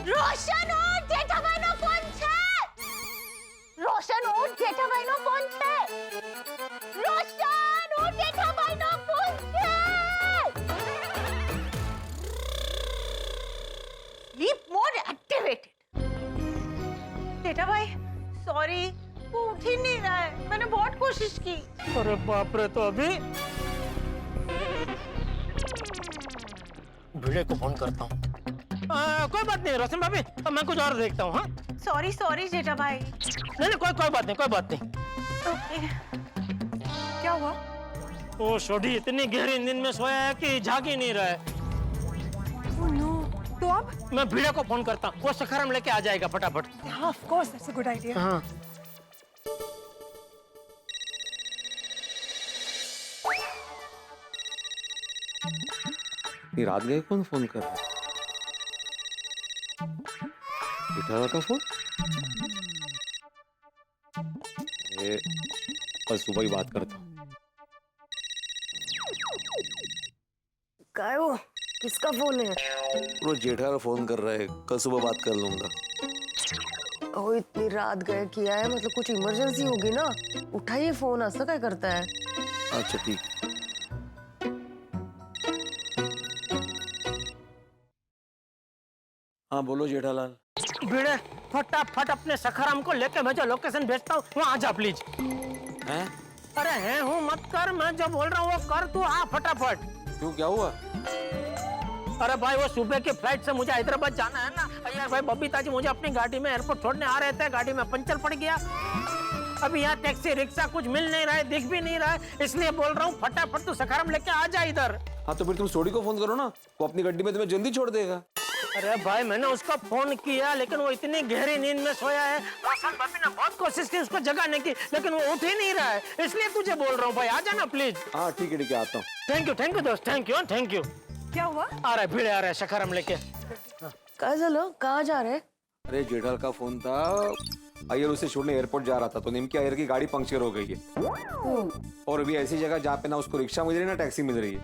रोशन उठ, जेठाबाई नो फोन छे। रोशन उठ, जेठाबाई नो फोन छे। रोशन उठ, जेठाबाई नो फोन छे। Sleep mode activated. Jethabhai sorry, वो उठ ही नहीं रहा है। मैंने बहुत कोशिश की। अरे बाप रे, तो अभी भिड़े को फोन करता हूँ। कोई बात नहीं रोशन भाभी, मैं कुछ और देखता हूँ। हाँ सॉरी सॉरी जेठाबाई। नहीं कोई बात नहीं, कोई बात नहीं। ओके। क्या हुआ? वो सोडी इतनी गहरी नींद में सोया है कि जाग ही नहीं रहा है। ओह नो, तो अब? मैं भिड़े को फोन करता हूँ, वो सखरम लेके आ जाएगा फटाफट। हाँ of course, that's a good idea. हाँ ये रात गए कौन फोन कर रहा है? जेठालाल का फोन? अरे कल सुबह ही बात करता हूँ। काय वो? किसका फोन है? वो जेठालाल फोन कर रहा है, कल सुबह बात कर लूंगा। ओ इतनी रात गए किया है, मतलब कुछ इमरजेंसी होगी ना। उठाइए फोन, ऐसा क्या करता है? अच्छा ठीक। हाँ बोलो जेठालाल। भिड़े फटाफट अपने सखाराम को लेके मैं जो लोकेशन भेजता हूँ वहाँ आ जा प्लीज। हैं? अरे है हूँ मत कर, मैं जो बोल रहा हूँ वो कर तू, आ फटाफट। क्यों क्या हुआ? अरे भाई वो सुबह की फ्लाइट से मुझे हैदराबाद जाना है ना यार भाई। बबीता जी मुझे अपनी गाड़ी में एयरपोर्ट छोड़ने आ रहे थे, गाड़ी में पंचर पड़ गया। अभी यहाँ टैक्सी रिक्शा कुछ मिल नहीं रहा है, दिख भी नहीं रहा है, इसलिए बोल रहा हूँ फटाफट तू सखाराम लेके आ जा इधर। हाँ तो फिर तुम सोडी को फोन करो ना, वो अपनी गड्डी में तुम्हें जल्दी छोड़ देगा। अरे भाई मैंने उसको फोन किया लेकिन वो इतनी गहरी नींद में सोया है। रोशन भाभी ने बहुत कोशिश की उसको जगाने की लेकिन वो उठ ही नहीं रहा है, इसलिए तुझे बोल रहा हूँ भाई आ जाना प्लीज। हाँ ठीक है आता हूँ। थैंक यू दोस्त, थैंक यू। क्या हुआ? आ रहा है भिड़े, आ रहा है सखाराम लेके। काय झालं? कहाँ जा रहे? अरे जेठाल का फोन था, अय्यर उसे छोड़ने एयरपोर्ट जा रहा था तो निमकी अय्यर की गाड़ी पंक्चर हो गई है और अभी ऐसी जगह जहाँ पे ना उसको रिक्शा मिल रही है ना टैक्सी मिल रही है,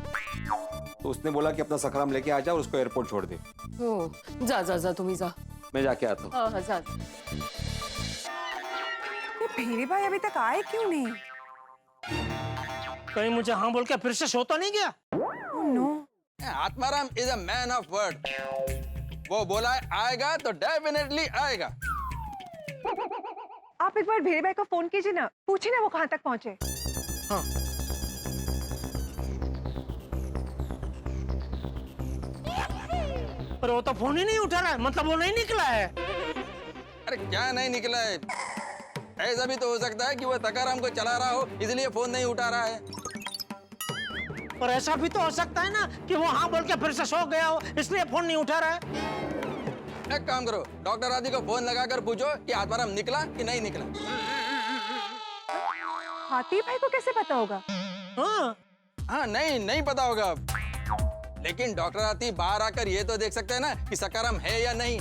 तो उसने बोला कि अपना सखाराम लेके आ जा और उसको एयरपोर्ट छोड़ दे। जा जा जा तुम्ही जा। मैं जाके आता हूँ। हाँ जा। ये भेड़े भाई अभी तक आए क्यों नहीं? कहीं मुझे हाँ बोल के फिर से सो तो नहीं गया? Oh, no. Atmaram is a man of word. वो बोला है आएगा तो डेफिनेटली आएगा। आप एक बार भेड़े भाई को फोन कीजिए ना, पूछिए ना वो कहाँ तक पहुँचे। हाँ। पर वो तो फोन ही नहीं उठा रहा है, मतलब वो नहीं निकला है। अरे क्या नहीं निकला है? ऐसा भी तो हो सकता है कि वो सखाराम को चला रहा हो इसलिए फोन नहीं उठा रहा है। और ऐसा भी तो हो सकता है ना कि वो हाँ बोल के फिर से सो गया हो इसलिए फोन नहीं उठा रहा है। एक काम करो, डॉक्टर आदि को फोन लगाकर पूछो कि आत्माराम निकला कि नहीं निकला। हाथी भाई को कैसे पता होगा? हाँ नहीं पता होगा, लेकिन डॉक्टर आदि बाहर आकर ये तो देख सकते हैं ना कि सखाराम है या नहीं।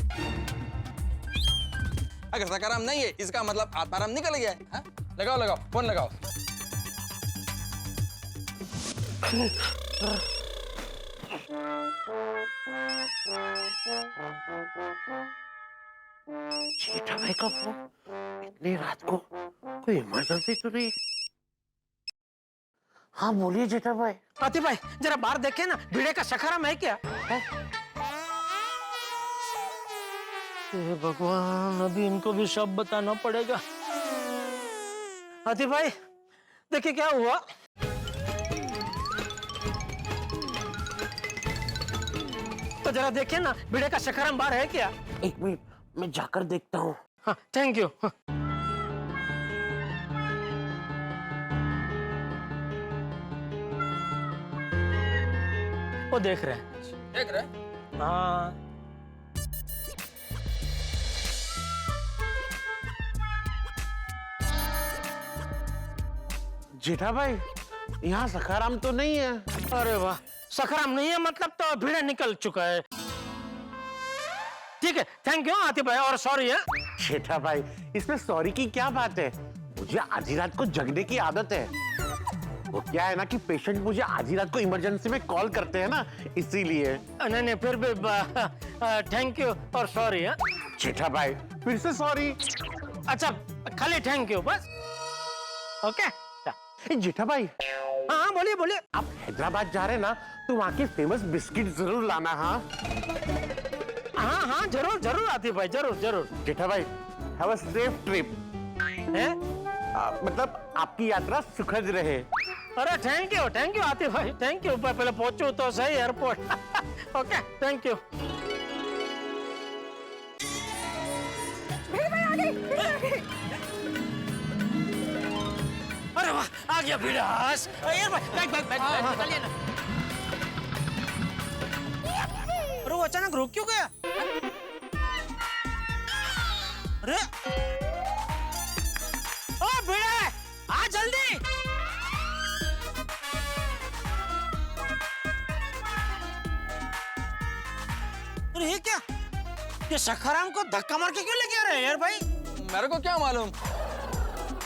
अगर सखाराम नहीं है इसका मतलब आत्माराम निकल गया है। हाँ? लगाओ फोन लगाओ। जेठा भाई का फोन इतनी रात को, कोई इमरजेंसी तो नहीं? हाँ बोलिए जेठा भाई। आतिफ भाई जरा बाहर देखे ना, भिड़े का सखाराम है क्या? हे भगवान, अभी इनको भी सब बताना पड़ेगा। आतिफ भाई देखिए क्या हुआ। तो जरा देखिए ना भिड़े का सखाराम बाहर है क्या? एक मिनट मैं जाकर देखता हूँ। हाँ थैंक यू। हाँ। वो देख रहे हैं। हाँ जेठा भाई यहाँ सखाराम तो नहीं है। अरे वाह, सखाराम नहीं है मतलब तो भिड़े निकल चुका है। ठीक है थैंक यू आतिफ भाई और सॉरी है। जेठा भाई इसमें सॉरी की क्या बात है, मुझे आधी रात को जगने की आदत है। वो क्या है ना कि पेशेंट मुझे आधी रात को इमरजेंसी में कॉल करते हैं ना, इसीलिए। नहीं फिर भी थैंक यू और सॉरी है। जेठा भाई फिर से सॉरी। अच्छा खाली थैंक यू बस। ओके जेठा भाई। हाँ बोलिए। आप हैदराबाद जा रहे हैं ना तो वहाँ के फेमस बिस्किट जरूर लाना। हाँ जरूर आतिफ भाई जरूर। जेठा भाई हैव अ सेफ ट्रिप। मतलब आपकी यात्रा सुखद रहे। अरे थैंक यू आतिफ भाई, थैंक यू। पहले पहुंचू तो सही एयरपोर्ट। Okay thank you. अरे वाह आ गया भिड़ास। बैग निकालिए ना। अरे वो अचानक रुक क्यों गया? अरे ओ भिड़े आ जल्दी। अरे ये क्या, ये सखाराम को धक्का मार के क्यों लेके आ रहे हैं यार भाई? मेरे को क्या मालूम,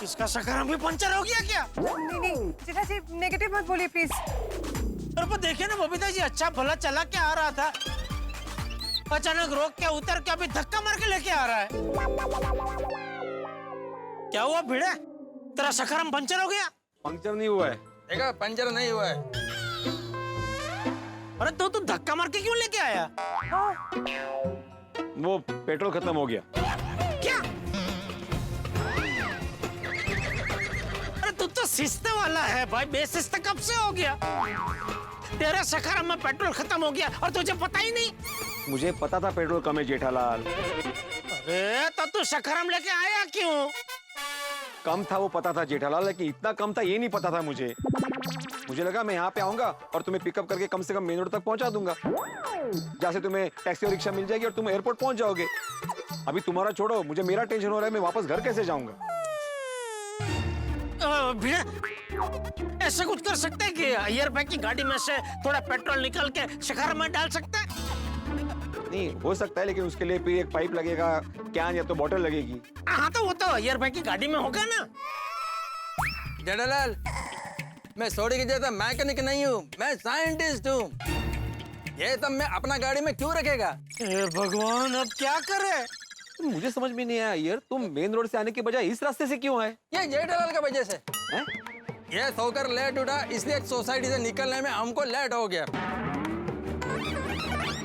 इसका सखाराम भी पंचर हो गया क्या? नहीं जेठा जी नेगेटिव मत बोलिए प्लीज। अरे पर देखिए ना बबीता जी, अच्छा भला चला के आ रहा था, अचानक रोक के उतर के अभी धक्का मार के लेके आ रहा है। क्या हुआ भिड़े, तेरा सखाराम पंचर हो गया? पंक्चर नहीं हुआ है, देखा पंचर नहीं हुआ है। अरे तो तू धक्का मार के क्यों लेके आया? वो पेट्रोल खत्म हो गया। क्या? अरे तू तो शिस्ते वाला है भाई, बेशिस्त कब से हो गया? तेरा सखाराम में पेट्रोल खत्म हो गया और तुझे पता ही नहीं। मुझे पता था पेट्रोल कम है जेठालाल। अरे तो तू सखाराम लेके आया क्यों? कम था वो पता था जेठालाल, लेकिन इतना कम था ये नहीं पता था मुझे। मुझे लगा मैं यहाँ पे आऊंगा और तुम्हें पिकअप करके कम से कम मेन रोड तक पहुंचा दूंगा, जहाँ से तुम्हें टैक्सी और रिक्शा मिल जाएगी और तुम एयरपोर्ट पहुंच जाओगे। अभी तुम्हारा छोड़ो, मुझे मेरा टेंशन हो रहा है, मैं वापस घर कैसे जाऊंगा। भैया ऐसा कुछ कर सकते हैं कि एयर बैग की गाड़ी में से थोड़ा पेट्रोल निकाल के सखाराम में डाल सकते हैं? नहीं हो सकता है, लेकिन उसके लिए फिर एक पाइप लगेगा, कैन या तो बॉटल लगेगी। हाँ तो वो तो एयर बैग की गाड़ी में होगा ना। जेठालाल, मैं सॉरी की जैसा मैकेनिक नहीं हूँ, मैं साइंटिस्ट हूँ। ये सब मैं अपना गाड़ी में क्यों रखेगा? भगवान अब क्या करे? मुझे समझ में नहीं आया यार, तुम मेन रोड से आने के बजाय इस रास्ते से क्यों आए? ये जेठालाल का वजह से हैं? ये सोकर लेट उठा, इसलिए सोसाइटी से निकलने में हमको लेट हो गया।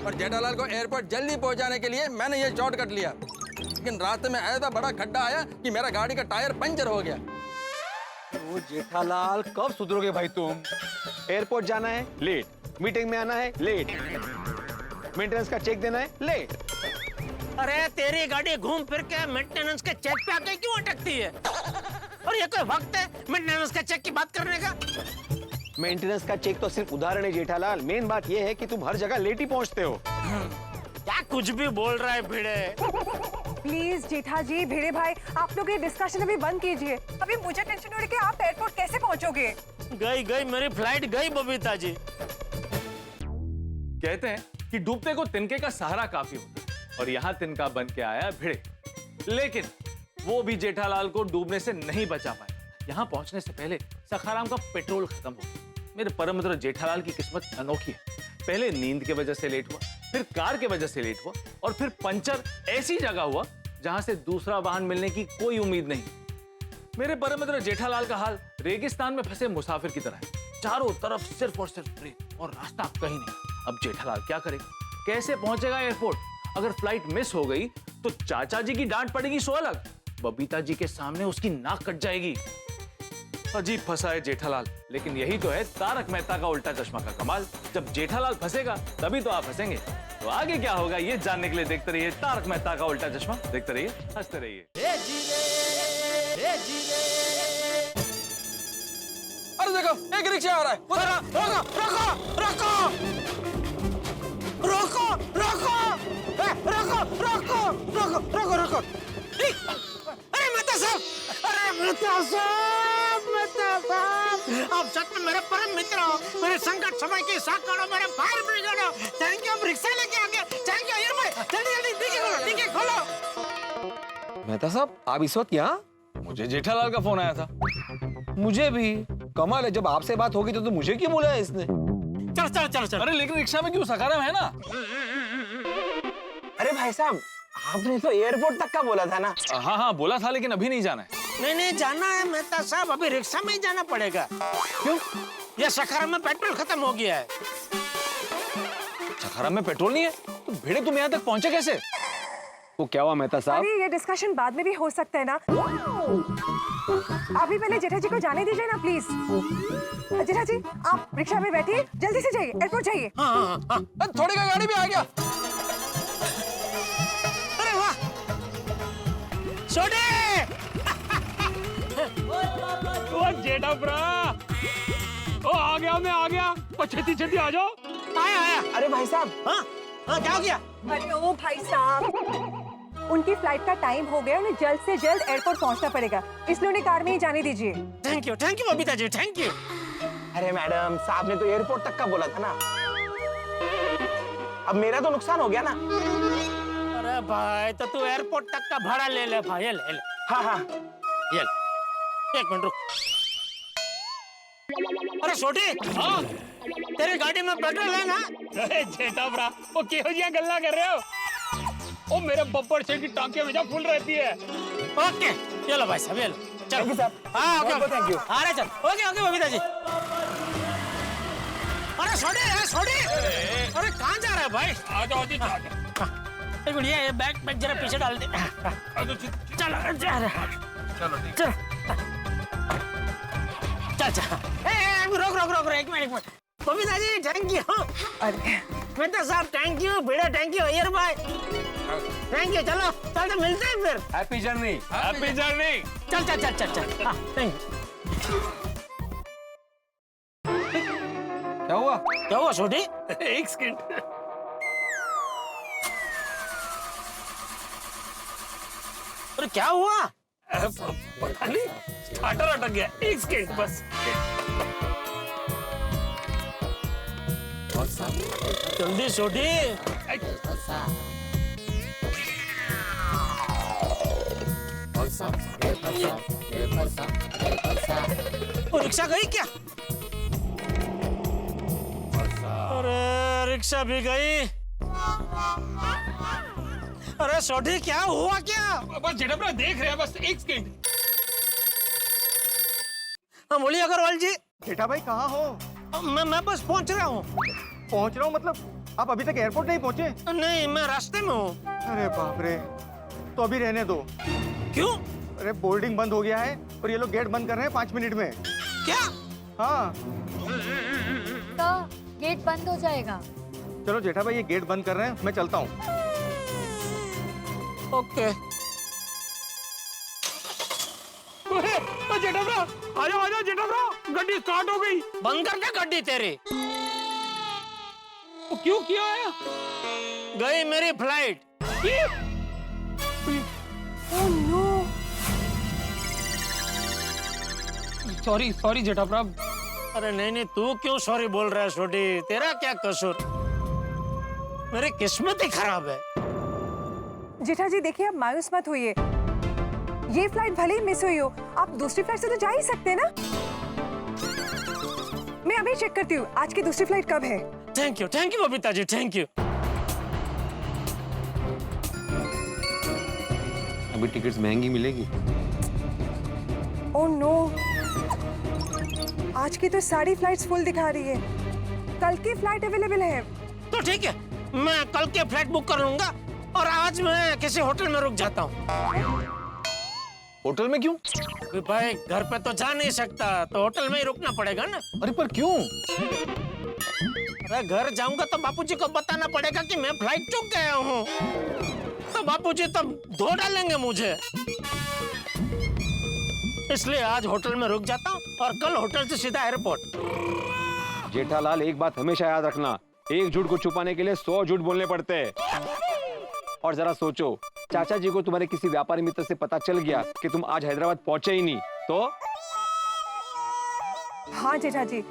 और जेठालाल को एयरपोर्ट जल्दी पहुंचाने के लिए मैंने ये शॉर्टकट लिया, लेकिन रास्ते में ऐसा बड़ा खड्डा आया कि मेरा गाड़ी का टायर पंचर हो गया। ओ जेठालाल, कब सुधरोगे भाई तुम? एयरपोर्ट जाना है लेट, मीटिंग में आना है लेट, मेंटेनेंस का चेक देना है लेट। अरे तेरी गाड़ी घूम फिर के मेंटेनेंस के चेक पे आके क्यों अटकती है? और ये कोई वक्त है मेंटेनेंस के चेक की बात करने का? मेंटेनेंस का चेक तो सिर्फ उदाहरण है जेठालाल, मेन बात ये है कि तुम हर जगह लेट ही पहुंचते हो। क्या कुछ भी बोल रहा है भिड़े? प्लीज जेठा जी, भिड़े भाई, आप लोग ये डिस्कशन अभी बंद कीजिए। अभी मुझे टेंशन हो रही है कि आप एयरपोर्ट कैसे पहुंचोगे। गई मेरी फ्लाइट गई बबीता जी। कहते हैं कि डूबते को तिनके का सहारा काफी होता है, और यहाँ तिनका बन के आया भिड़े। लेकिन वो भी जेठालाल को डूबने से नहीं बचा पाया। यहाँ पहुंचने से पहले सखाराम का पेट्रोल खत्म हो गया। मेरे परम मित्र जेठालाल की किस्मत अनोखी है। पहले नींद की वजह से लेट हुआ, फिर कार की वजह से लेट हुआ, और फिर पंचर ऐसी जगह हुआ जहां से दूसरा वाहन मिलने की कोई उम्मीद नहीं। मेरे परम मित्र जेठालाल का हाल रेगिस्तान में फंसे मुसाफिर की तरह है। चारों तरफ सिर्फ और सिर्फ रेत और रास्ता कहीं नहीं। अब जेठालाल क्या करेगा? कैसे पहुंचेगा एयरपोर्ट? अगर फ्लाइट मिस हो गई तो चाचा जी की डांट पड़ेगी सो अलग, बबीता जी के सामने उसकी नाक कट जाएगी। अजीब फंसा है जेठालाल, लेकिन यही तो है तारक मेहता का उल्टा चश्मा का कमाल। जब जेठालाल फंसेगा तभी तो आप फंसेंगे। तो आगे क्या होगा ये जानने के लिए देखते रहिए तारक मेहता का उल्टा चश्मा। देखते रहिए, हंसते रहिए। अरे देखो, एक रिक्शा आ रहा है। रोको। अरे मेहता साहब, आप सच में मेरे परम मित्र हो, मेरे संकट समय की साथ करो, मेरे फायर ब्रिगेड हो। थैंक यू, हम रिक्शा लेके आ गए। थैंक यू यार भाई, जल्दी डिक्की खोलो। मेहता साहब, आप इस वक्त यहाँ? मुझे जेठालाल का फोन आया था। मुझे भी। कमाल है, जब आपसे बात होगी तो मुझे क्यों बुलाया इसने? चल। अरे लेकिन रिक्शा में क्यों? सखाराम है ना। अरे भाई साहब, आपने तो एयरपोर्ट तक का बोला था ना? हाँ बोला था, लेकिन अभी नहीं जाना है। नहीं जाना है मेहता साहब, अभी रिक्शा में ही जाना पड़ेगा। क्यों? ये सखाराम में पेट्रोल खत्म हो गया है। सखाराम में पेट्रोल नहीं है तो भिड़े तुम यहाँ तक पहुंचे कैसे? वो क्या हुआ मेहता साहब? अरे ये डिस्कशन बाद में भी हो सकता है ना। अभी पहले जेठा जी को जाने दीजिए ना प्लीज। जेठा जी, आप रिक्शा में बैठिए, जल्दी से जाइए, एयरपोर्ट जाइए। हाँ। थोड़ी का गाड़ी भी आ गया। अरे वाह, छोटे जेठा ब्रा, ओ आ गया। छेती आ जाओ। आया। अरे भाई साहब, हाँ क्या हो गया? अरे ओ भाई साहब, उनकी फ्लाइट का टाइम हो गया, उन्हें जल्द से जल्द एयरपोर्ट पहुंचना पड़ेगा, इसलिए उन्हें कार में ही जाने दीजिए। Thank you Babita ji, thank you. अरे मैडम साहब ने तो एयरपोर्ट तक का बोला था ना। अब मेरा तो नुकसान हो गया ना। अरे भाई, तो तू एयरपोर्ट तक का भाड़ा ले ले भाई, ले। हाँ। ये ले। एक मिनट रुक। अरे छोटी, हाँ तेरी गाड़ी में पेट्रोल है ना? अरे जेठा ब्रा, वो क्यों जिया गल्ला कर रहे हो? ओ मेरे बब्बर से की टांकी हमेशा फुल रहती है। ओके, ये लो भाई साहब, ये लो। चलो साहब। हाँ, ओके, थैंक यू। अरे चल, ओके बबीता जी। अरे छोड़ी अरे कहाँ जा रहा है भाई? आ जाओ अजीत, आ जाओ। एक मिनट, ये बैग जरा पीछे डाल दे। चलो चल रोक एक minute. Babita ji thank you. अरे मेहता साहब थैंक यू, बेड़ा थैंक यू, अय्यर भाई थैंक यू। चलो तो मिलते हैं फिर। Happy journey. Happy journey. चल। हाँ थैंक यू। क्या हुआ छोटी? एक सेकंड। अरे क्या हुआ? पता नहीं, स्टार्टर अटक गया। एक सेकंड बस। जल्दी छोटी। वो रिक्शा गई क्या? अरे रिक्शा भी गई। अरे छोटी क्या हुआ क्या? बस जेठाभरा देख रहे हैं, बस एक सेकंड। हाँ बोलिए अग्रवाल जी। जेठा भाई कहाँ हो? मैं बस पहुंच रहा हूँ। पहुंच रहा हूँ मतलब आप अभी तक एयरपोर्ट नहीं पहुंचे? नहीं, मैं रास्ते में हूँ। अरे बाप रे, तो अभी रहने दो। क्यों? अरे बोर्डिंग बंद हो गया है और ये लोग गेट बंद कर रहे हैं 5 मिनट में। क्या? हाँ तो गेट बंद हो जाएगा। चलो जेठा भाई ये गेट बंद कर रहे हैं, मैं चलता हूँ। ओके। जेठाभरा आ जाओ जेठाभरा, गड्डी स्टार्ट हो गई। बंद कर दे गड्डी तेरी। वो क्यों किया है? गई मेरी फ्लाइट। Oh no. सॉरी जेठाभरा। अरे नहीं, तू क्यों सॉरी बोल रहा है छोटी? तेरा क्या कसूर? मेरी किस्मत ही खराब है। जेठा जी देखिए, आप मायूस मत होइए। ये फ्लाइट भले ही मिस हुई हो, आप दूसरी फ्लाइट से तो जा ही सकते हैं ना। मैं अभी चेक करती हूँ आज की दूसरी फ्लाइट कब है। Thank you Babita ji, thank you. अभी टिकट्स महंगी मिलेगी। ओह नो, आज की तो सारी फ्लाइट्स फुल दिखा रही है। कल की फ्लाइट अवेलेबल है। तो ठीक है, मैं कल के फ्लाइट बुक कर लूंगा और आज मैं किसी होटल में रुक जाता हूँ। होटल में क्यों? भाई घर पे तो जा नहीं सकता, तो होटल में ही रुकना पड़ेगा ना। अरे पर क्यों? अरे घर जाऊंगा तो बापूजी को बताना पड़ेगा कि मैं फ्लाइट चूक गया हूँ, तो बापूजी तब धो डालेंगे मुझे। इसलिए आज होटल में रुक जाता हूँ और कल होटल से सीधा एयरपोर्ट। जेठालाल एक बात हमेशा याद रखना, एक झूठ को छुपाने के लिए 100 झूठ बोलने पड़ते हैं। और जरा सोचो, चाचा जी को तुम्हारे किसी व्यापारी मित्र से पता चल गया कि तुम आज हैदराबाद पहुंचे ही नहीं तो? हाँ जेठा जी,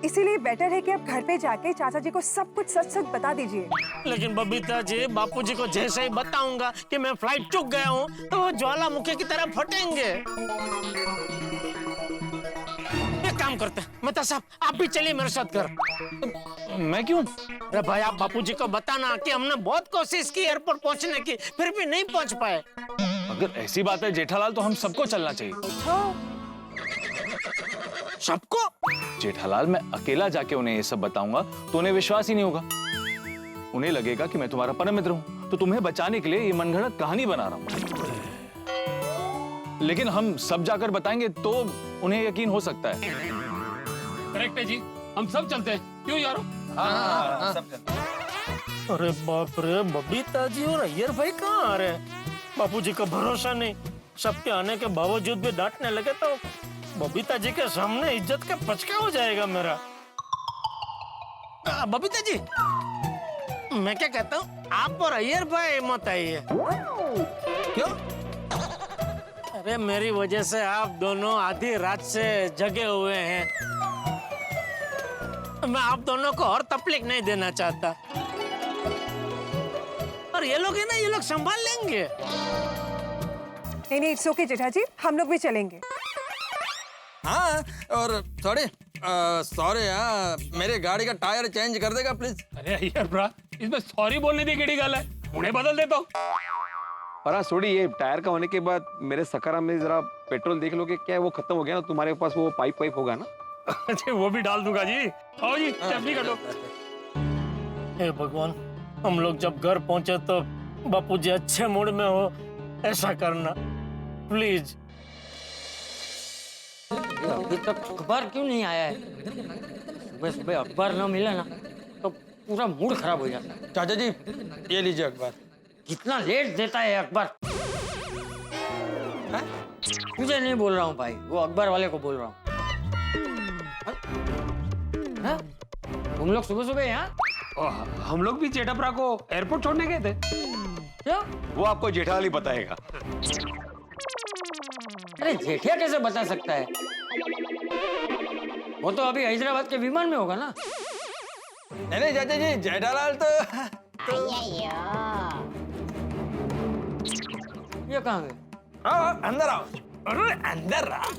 इसीलिए बेटर है कि आप घर पे जाके चाचा जी को सब कुछ सच सच बता दीजिए। लेकिन बबीता जी, बापूजी को जैसे ही बताऊंगा कि मैं फ्लाइट चूक गया हूँ, तो वो ज्वालामुखी की तरह फटेंगे। एक काम करते हैं, मेहता साहब आप भी चलिए मेरे साथ घर। मैं क्यों? अरे भाई, आप बापूजी को बताना कि हमने बहुत कोशिश की एयरपोर्ट पहुंचने की, फिर भी नहीं पहुंच पाए। अगर ऐसी बात है जेठालाल, तो हम सबको चलना चाहिए। हाँ। सबको? जेठालाल, मैं अकेला जाके उन्हें ये सब बताऊंगा तो उन्हें विश्वास ही नहीं होगा। उन्हें लगेगा कि मैं तुम्हारा परम मित्र हूं, तो तुम्हें बचाने के लिए ये मनगढ़ंत कहानी बना रहा हूं। लेकिन हम सब जाकर बताएंगे तो उन्हें यकीन हो सकता है। करेक्ट है जी, हम सब चलते हैं। क्यों यारो? हाँ, सब चलते हैं। अरे बाप रे, बबीता जी और अय्यर भाई कहाँ आ रहे हैं? बापूजी का भरोसा नहीं, सबके आने के बावजूद भी डांटने लगे तो बबीता जी के सामने इज्जत का पचका हो जाएगा मेरा। बबीता जी, मैं क्या कहता हूँ, आप और अय्यर भाई मत आइए। क्यों? अरे मेरी वजह से आप दोनों आधी रात से जगे हुए हैं। मैं आप दोनों को और तकलीफ नहीं देना चाहता। और ये लोग है ना, ये लोग संभाल लेंगे। नहीं, इट्स ओके जेठा जी, हम लोग भी चलेंगे। हाँ, और सॉरी यार, मेरे गाड़ी का टायर चेंज कर देगा प्लीज? अरे यार ब्रा, इसमें सॉरी बोलने दी केड़ी गल है, उन्हें बदल देता हूँ। और हाँ सोडी, ये टायर का होने के बाद मेरे सकारा में जरा पेट्रोल देख लो कि क्या है वो खत्म हो गया ना, तुम्हारे पास वो पाइप होगा ना? अच्छा वो भी डाल दूंगा जी। आओ जी चटनी काटो। हे भगवान, हम लोग जब घर पहुंचे तो बापूजी अच्छे मूड में हो, ऐसा करना प्लीज। अभी तक अखबार क्यों नहीं आया है? सुबह सुबह अखबार न मिले ना तो पूरा मूड खराब हो जाता है। चाचा जी ये लीजिए अखबार। कितना लेट देता है अखबार। तुझे नहीं बोल रहा हूँ भाई, वो अखबार वाले को बोल रहा हूँ। तुम लोग सुबह सुबह यहाँ? हम लोग भी जेठाप्रा को एयरपोर्ट छोड़ने गए थे। क्या? वो आपको जेठालाल ही बताएगा। अरे जेठिया कैसे बता सकता है? वो तो अभी हैदराबाद के विमान में होगा ना। नहीं चाचा जी, जेठालाल तो ये कहाँ गए? आओ अंदर आओ। अरे अंदर आओ,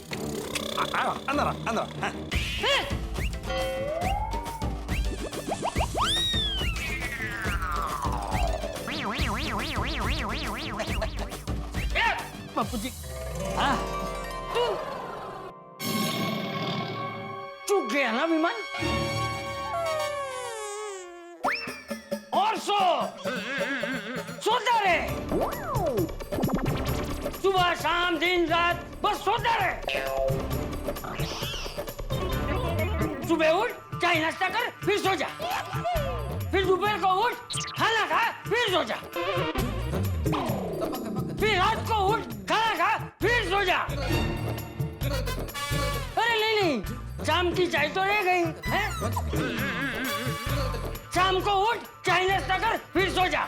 अंदर आओ, अंदर आओ। बापूजी हाँ? चूक गया ना विमान? और सोता रहे, सुबह शाम दिन रात बस सोता रहे। सुबह उठ चाय नाश्ता कर फिर सो जा, फिर दोपहर को उठ खाना खा फिर सो जा, फिर रात को उठ खाना खा फिर सो जा। अरे नहीं, शाम की चाय तो रह गई है? शाम को उठ चाय नाश्ता कर फिर सो जा,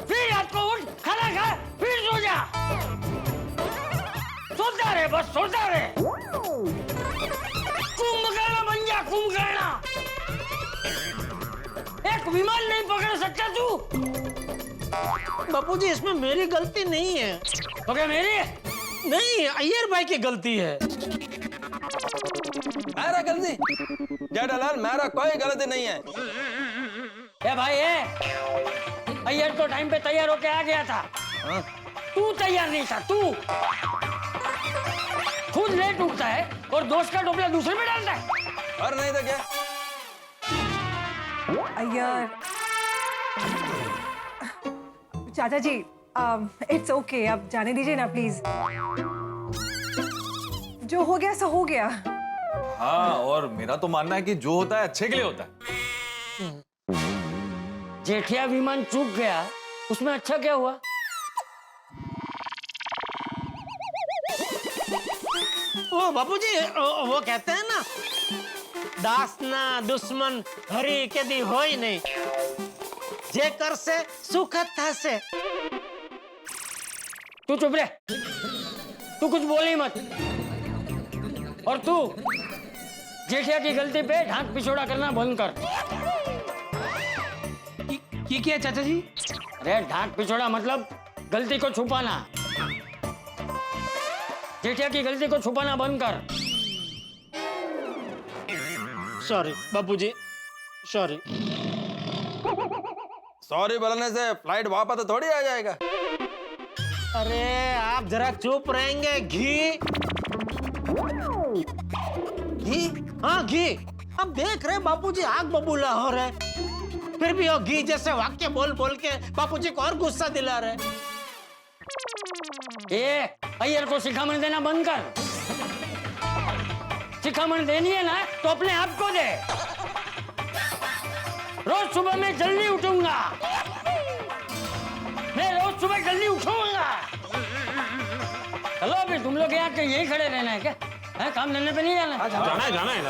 फिर रात को उठ खाना खा फिर सो जा। सोता रहे, बस सोता रहे। कुंभकर्ण बन जा, कुंभकर्ण। एक विमान नहीं पकड़ सकता तू? बापूजी इसमें मेरी गलती नहीं है। तो क्या मेरी है? नहीं, अय्यर भाई की गलती है। मेरा गलती? जेठालाल मेरा कोई गलती नहीं है। ए भाई अय्यर तो टाइम पे तैयार होके आ गया था। तू तैयार नहीं था, तू खुद लेट उठता है और दोस्त का टोपला दूसरे में डालता है। और नहीं तो क्या? अय्यर चाचा जी, इट्स ओके, अब जाने दीजिए ना प्लीज। जो हो गया सो हो गया। हाँ, और मेरा तो मानना है कि जो होता है अच्छे के लिए होता है। जेठिया विमान चूक गया, उसमें अच्छा क्या हुआ? ओ बापूजी, वो कहते हैं ना, दासना दुश्मन हरी के दी हो ही नहीं, जे कर से सुखद था से। तू चुप रह, तू कुछ बोल ही मत। और तू जेठिया की गलती पे ढांक पिछोड़ा करना बंद कर। ये क्या है चाचा जी? अरे ढांक पिछोड़ा मतलब गलती को छुपाना। जेठिया की गलती को छुपाना बंद कर। सॉरी बापूजी, सॉरी। सॉरी बोलने से फ्लाइट वापस तो थोड़ी आ जाएगा। अरे आप जरा चुप रहेंगे। घी घी, हाँ घी। अब देख रहे बापूजी आग बबूला हो रहे, फिर भी वो घी जैसे वाक्य बोल बोल के बापूजी को और गुस्सा दिला रहे। अय्यर को शिखामण देना बंद कर। शिखामण देनी है ना तो अपने आप को दे। रोज सुबह मैं जल्दी उठूंगा, मैं रोज सुबह जल्दी उठूंगा। चलो अभी तुम लोग यहाँ के यही खड़े रहना है क्या? है काम धंधे पे नहीं जाना? जाना है।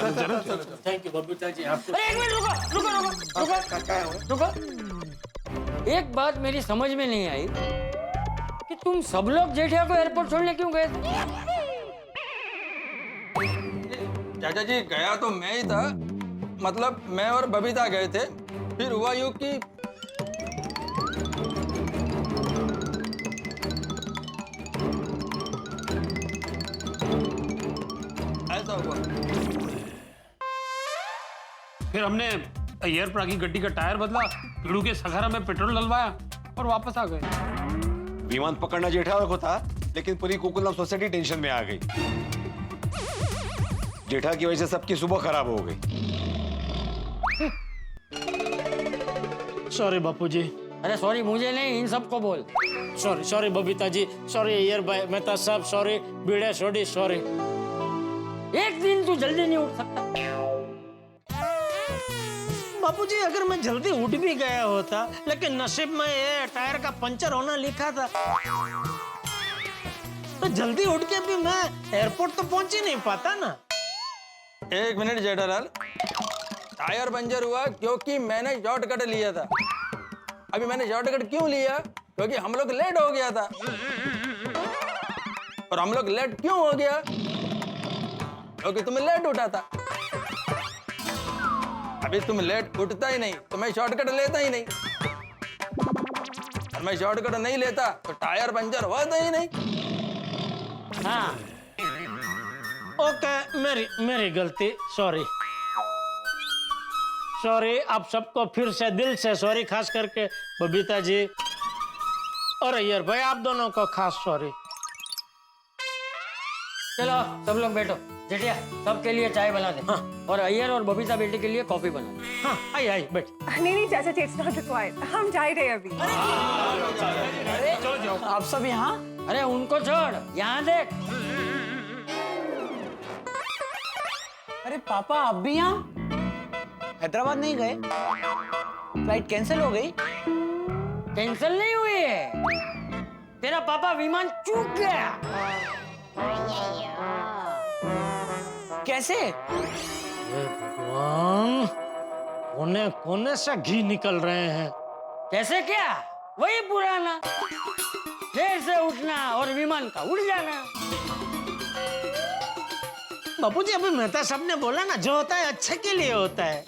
थैंक यू बबीता जी। अरे एक मिनट रुको। एक बात मेरी समझ में नहीं आई कि तुम सब लोग जेठिया को एयरपोर्ट छोड़ने क्यों गए थे? चाचा जी गया तो मैं ही था, मतलब मैं और बबीता गए थे। फिर हुआ यूं कि ऐसा हुआ। फिर हमने एयरप्रा की गड्डी का टायर बदला, पीड़ू के सघारा में पेट्रोल डलवाया और वापस आ गए। विमान पकड़ना जेठालाल को था, लेकिन पूरी कुकुलम सोसाइटी टेंशन में आ गई। जेठा की वजह से सबकी सुबह खराब हो गई। सॉरी बापूजी। अरे सॉरी मुझे नहीं, इन सबको बोल। Sorry sorry Babita ji, sorry Iyer भाई, मेहता साहब सॉरी, बीड़े सोडी सॉरी। एक दिन तू जल्दी नहीं उठ सकता? बापूजी अगर मैं जल्दी उठ भी गया होता, लेकिन नसीब में ये टायर का पंचर होना लिखा था, तो जल्दी उठ के भी मैं एयरपोर्ट तो पहुंच ही नहीं पाता ना। एक मिनट जेठालाल, टायर पंचर हुआ क्योंकि मैंने शॉर्टकट लिया था। अभी मैंने शॉर्टकट क्यों लिया? क्योंकि हम लोग लेट हो गया था। और हम लोग लेट क्यों हो गया? क्योंकि तुम लेट उठा था। अभी तुम लेट उठता ही नहीं तो मैं शॉर्टकट लेता ही नहीं, और मैं शॉर्टकट नहीं लेता तो टायर पंचर होता ही नहीं। हाँ ओके, मेरी गलती, सॉरी सॉरी। आप सबको फिर से दिल से सॉरी, खास करके बबीता जी और अय्यर भाई, आप दोनों को खास सॉरी। चलो सब लोग बैठो। जेठिया सबके लिए चाय बना दे। हाँ। और अय्यर और बबीता बेटी के लिए कॉफी बना दे। हाँ आई बैठ। नहीं चाचा, इट्स नॉट रिक्वायर्ड, हम जा ही रहे अभी। आप सब यहाँ? अरे उनको छोड़, यहाँ देख। अरे पापा आप भी यहाँ? हैदराबाद नहीं गए? फ्लाइट कैंसिल हो गई? कैंसिल नहीं हुई है, तेरा पापा विमान चूक गया। कैसे? भगवान, कोने कोने से घी निकल रहे हैं। कैसे क्या? वही पुराना, देर से उठना और विमान का उड़ जाना। बापूजी अभी मेहता साहब ने बोला ना, जो होता है अच्छे के लिए होता है।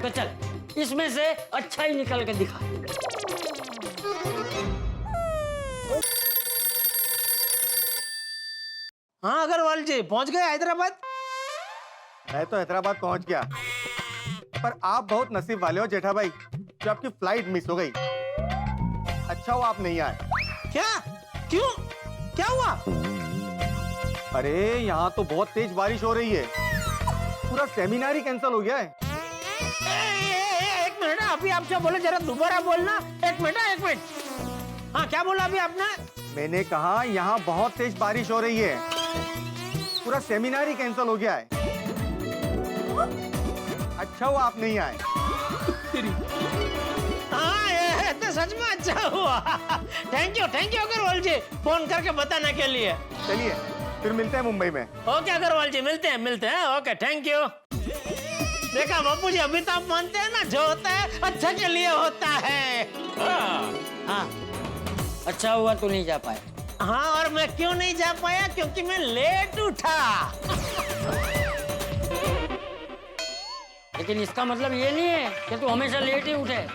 तो चल इसमें से अच्छा ही निकल के दिखा। हाँ अग्रवाल जी पहुंच गए हैदराबाद? मैं तो हैदराबाद पहुंच गया, पर आप बहुत नसीब वाले हो जेठा भाई, जो आपकी फ्लाइट मिस हो गई। अच्छा हुआ आप नहीं आए। क्या? क्यों? क्या हुआ? अरे यहाँ तो बहुत तेज बारिश हो रही है, पूरा सेमिनार ही कैंसिल हो गया है। एक मिनट, अभी आप जो बोले जरा दोबारा बोलना। एक मिनट। हाँ क्या बोला अभी आपने? मैंने कहा यहाँ बहुत तेज बारिश हो रही है, पूरा सेमिनार ही कैंसिल हो गया है। अच्छा हुआ आप नहीं आए। हाँ ये तो सच में अच्छा हुआ। Thank you Agarwal ji, phone करके बताने के लिए। चलिए फिर मिलते हैं मुंबई में। ओके अग्रवाल जी, मिलते हैं। Okay thank you. देखा बापूजी, अभी तो आप मानते हैं ना, जो होता है अच्छा के लिए होता है। हाँ अच्छा हुआ तू नहीं जा पाया। हाँ और मैं क्यों नहीं जा पाया? क्योंकि मैं लेट उठा। लेकिन इसका मतलब ये नहीं है कि तू हमेशा लेट ही उठे।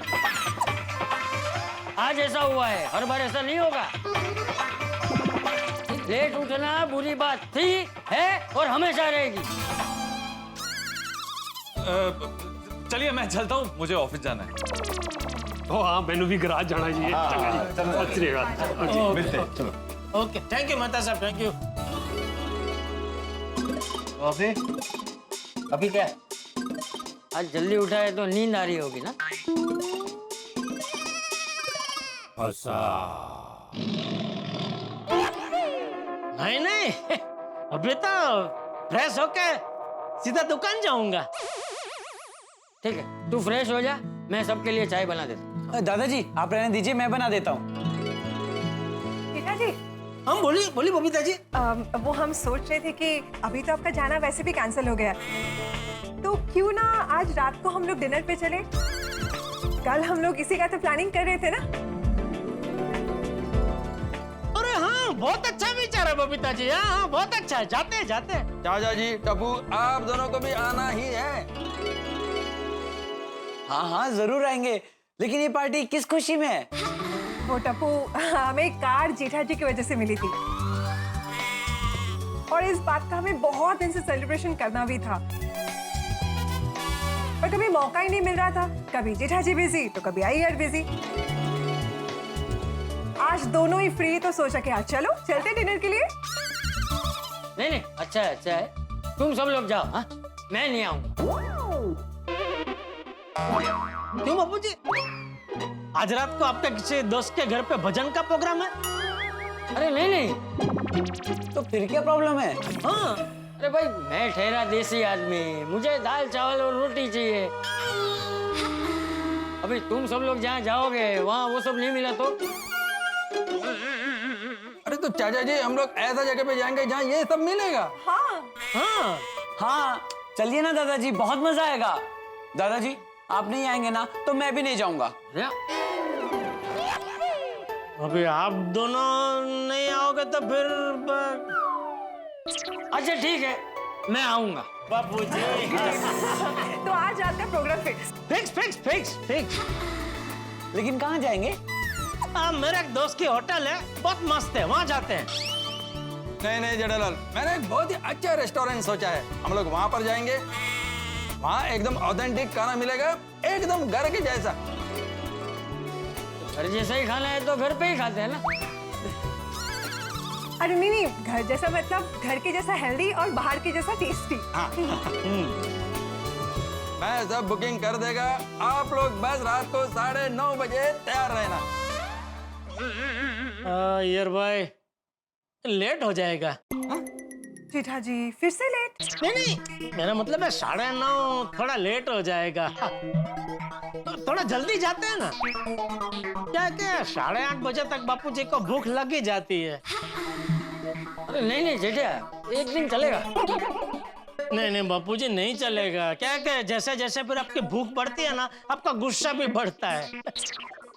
आज ऐसा हुआ है, हर बार ऐसा नहीं होगा। लेट उठना बुरी बात थी, है और हमेशा रहेगी। चलिए मैं चलता हूँ, मुझे ऑफिस जाना है। ओ हाँ मैंने भी गराज जाना चाहिए। मिलते हैं, चलो। ओके थैंक यू मेहता साहब, थैंक यू। अभी क्या? आज जल्दी उठा है तो नींद आ रही होगी ना? नहीं अभी तो फ्रेश होके सीधा दुकान जाऊंगा। ठीक है तू फ्रेश हो जा, मैं सबके लिए चाय बना देता हूँ। दादाजी आप रहने दीजिए, मैं बना देता हूँ। जेठा जी। हम बोली बबीता जी। वो हम सोच रहे थे कि अभी तो आपका जाना वैसे भी कैंसिल हो गया, तो क्यों ना आज रात को हम लोग डिनर पे चले। कल हम लोग इसी का तो प्लानिंग कर रहे थे ना। अरे हाँ बहुत अच्छा विचार है बबीता जी। हाँ बहुत अच्छा है, जाते हैं। चाचा जी, टप्पू, आप दोनों को भी आना ही है। हाँ जरूर आएंगे, लेकिन ये पार्टी किस खुशी में है? वो टप्पू, हमें कार जेठा जी की वजह से मिली थी, और इस बात का हमें बहुत दिन से सेलिब्रेशन करना भी था, पर कभी मौका ही नहीं मिल रहा था। कभी जेठा जी बिजी तो कभी अय्यर बिजी। आज दोनों ही फ्री, तो सोचा कि आज चलो चलते डिनर के लिए। अच्छा है, अच्छा है। तुम सब लोग जाओ, हाँ? मैं नहीं आऊंगा। क्यों बापू जी? आज रात को आपका किसी दोस्त के घर पे भजन का प्रोग्राम है? अरे नहीं नहीं, तो फिर क्या प्रॉब्लम है? हाँ। अरे भाई मैं ठहरा देसी आदमी, मुझे दाल चावल और रोटी चाहिए। अभी तुम सब लोग जहाँ जाओगे वहाँ वो सब नहीं मिला तो? अरे तो चाचा जी हम लोग ऐसा जगह पे जाएंगे जहाँ ये सब मिलेगा। हाँ हाँ हाँ चलिए ना दादाजी, बहुत मजा आएगा। दादाजी आप नहीं आएंगे ना तो मैं भी नहीं जाऊंगा। अभी आप दोनों नहीं आओगे तो फिर अच्छा ठीक है, मैं आऊंगा। बापू जी तो आज रात का programme fix. Fix fix fix fix. लेकिन कहाँ जाएंगे? मेरे एक दोस्त की होटल है, बहुत मस्त है, वहाँ जाते हैं। नहीं नहीं जेठालाल, मैंने एक बहुत ही अच्छा रेस्टोरेंट सोचा है। हम लोग वहाँ पर जाएंगे, वहाँ एकदम ऑथेंटिक खाना मिलेगा, एकदम घर के जैसा। घर जैसा ही खाना है तो घर पे ही खाते हैं ना। अरे नहीं नहीं, घर जैसा मतलब घर के जैसा हेल्दी और बाहर के जैसा टेस्टी। हाँ। मैं सब बुकिंग कर देगा, आप लोग बस रात को 9:30 बजे तैयार रहना। यार भाई लेट हो जाएगा। जेठा जी फिर से लेट? नहीं नहीं, मेरा मतलब है 9:30 थोड़ा लेट हो जाएगा। तो थोड़ा जल्दी जाते हैं ना। क्या क्या 8:30 बजे तक बापू जी को भूख लग ही जाती है। अरे नहीं नहीं जेठा, एक दिन चलेगा। नहीं नहीं बापू जी नहीं चलेगा। क्या क्या जैसे जैसे फिर आपकी भूख बढ़ती है ना, आपका गुस्सा भी बढ़ता है।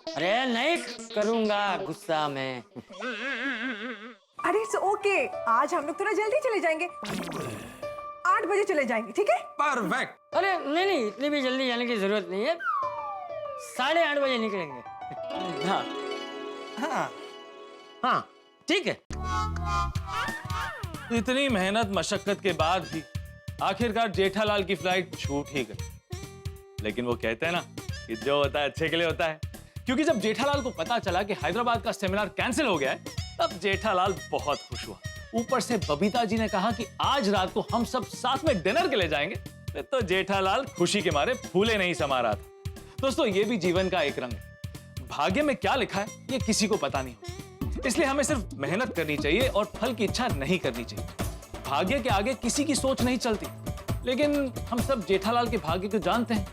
अरे नहीं करूंगा गुस्सा में। अरे इट्स ओके, आज हम लोग थोड़ा जल्दी चले जाएंगे, 8 बजे चले जाएंगे, ठीक है? परफेक्ट। अरे नहीं नहीं, इतनी भी जल्दी जाने की जरूरत नहीं है, 8:30 बजे निकलेंगे। हाँ हाँ हाँ ठीक है। इतनी मेहनत मशक्कत के बाद भी आखिरकार जेठालाल की फ्लाइट छूट ही गई। लेकिन वो कहते हैं ना कि जो होता है अच्छे के लिए होता है। क्योंकि जब जेठालाल को पता चला कि हैदराबाद का सेमिनार कैंसिल हो गया है, तब जेठालाल बहुत खुश हुआ। ऊपर से बबीता जी ने कहा कि आज रात को हम सब साथ में डिनर के लिए जाएंगे, तो जेठालाल खुशी के मारे फूले नहीं समा रहा था। दोस्तों ये भी जीवन का एक रंग है। भाग्य में क्या लिखा है ये किसी को पता नहीं होता, इसलिए हमें सिर्फ मेहनत करनी चाहिए और फल की इच्छा नहीं करनी चाहिए। भाग्य के आगे किसी की सोच नहीं चलती। लेकिन हम सब जेठालाल के भाग्य को जानते हैं,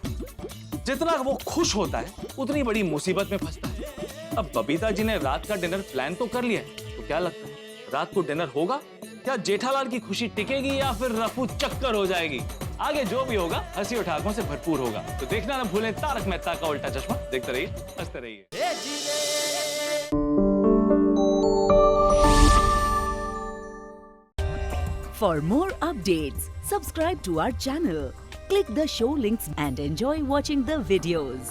जितना वो खुश होता है उतनी बड़ी मुसीबत में फंसता है। अब बबीता जी ने रात का डिनर प्लान तो कर लिया है, तो क्या लगता है रात को डिनर होगा? क्या जेठालाल की खुशी टिकेगी या फिर रफू चक्कर हो जाएगी? आगे जो भी होगा हंसी और ठहाकों से भरपूर होगा। तो देखना ना भूलें तारक मेहता का उल्टा चश्मा। देखते रहिए, हंसते रहिए। For more updates, subscribe to our channel, click the show links and enjoy watching the videos.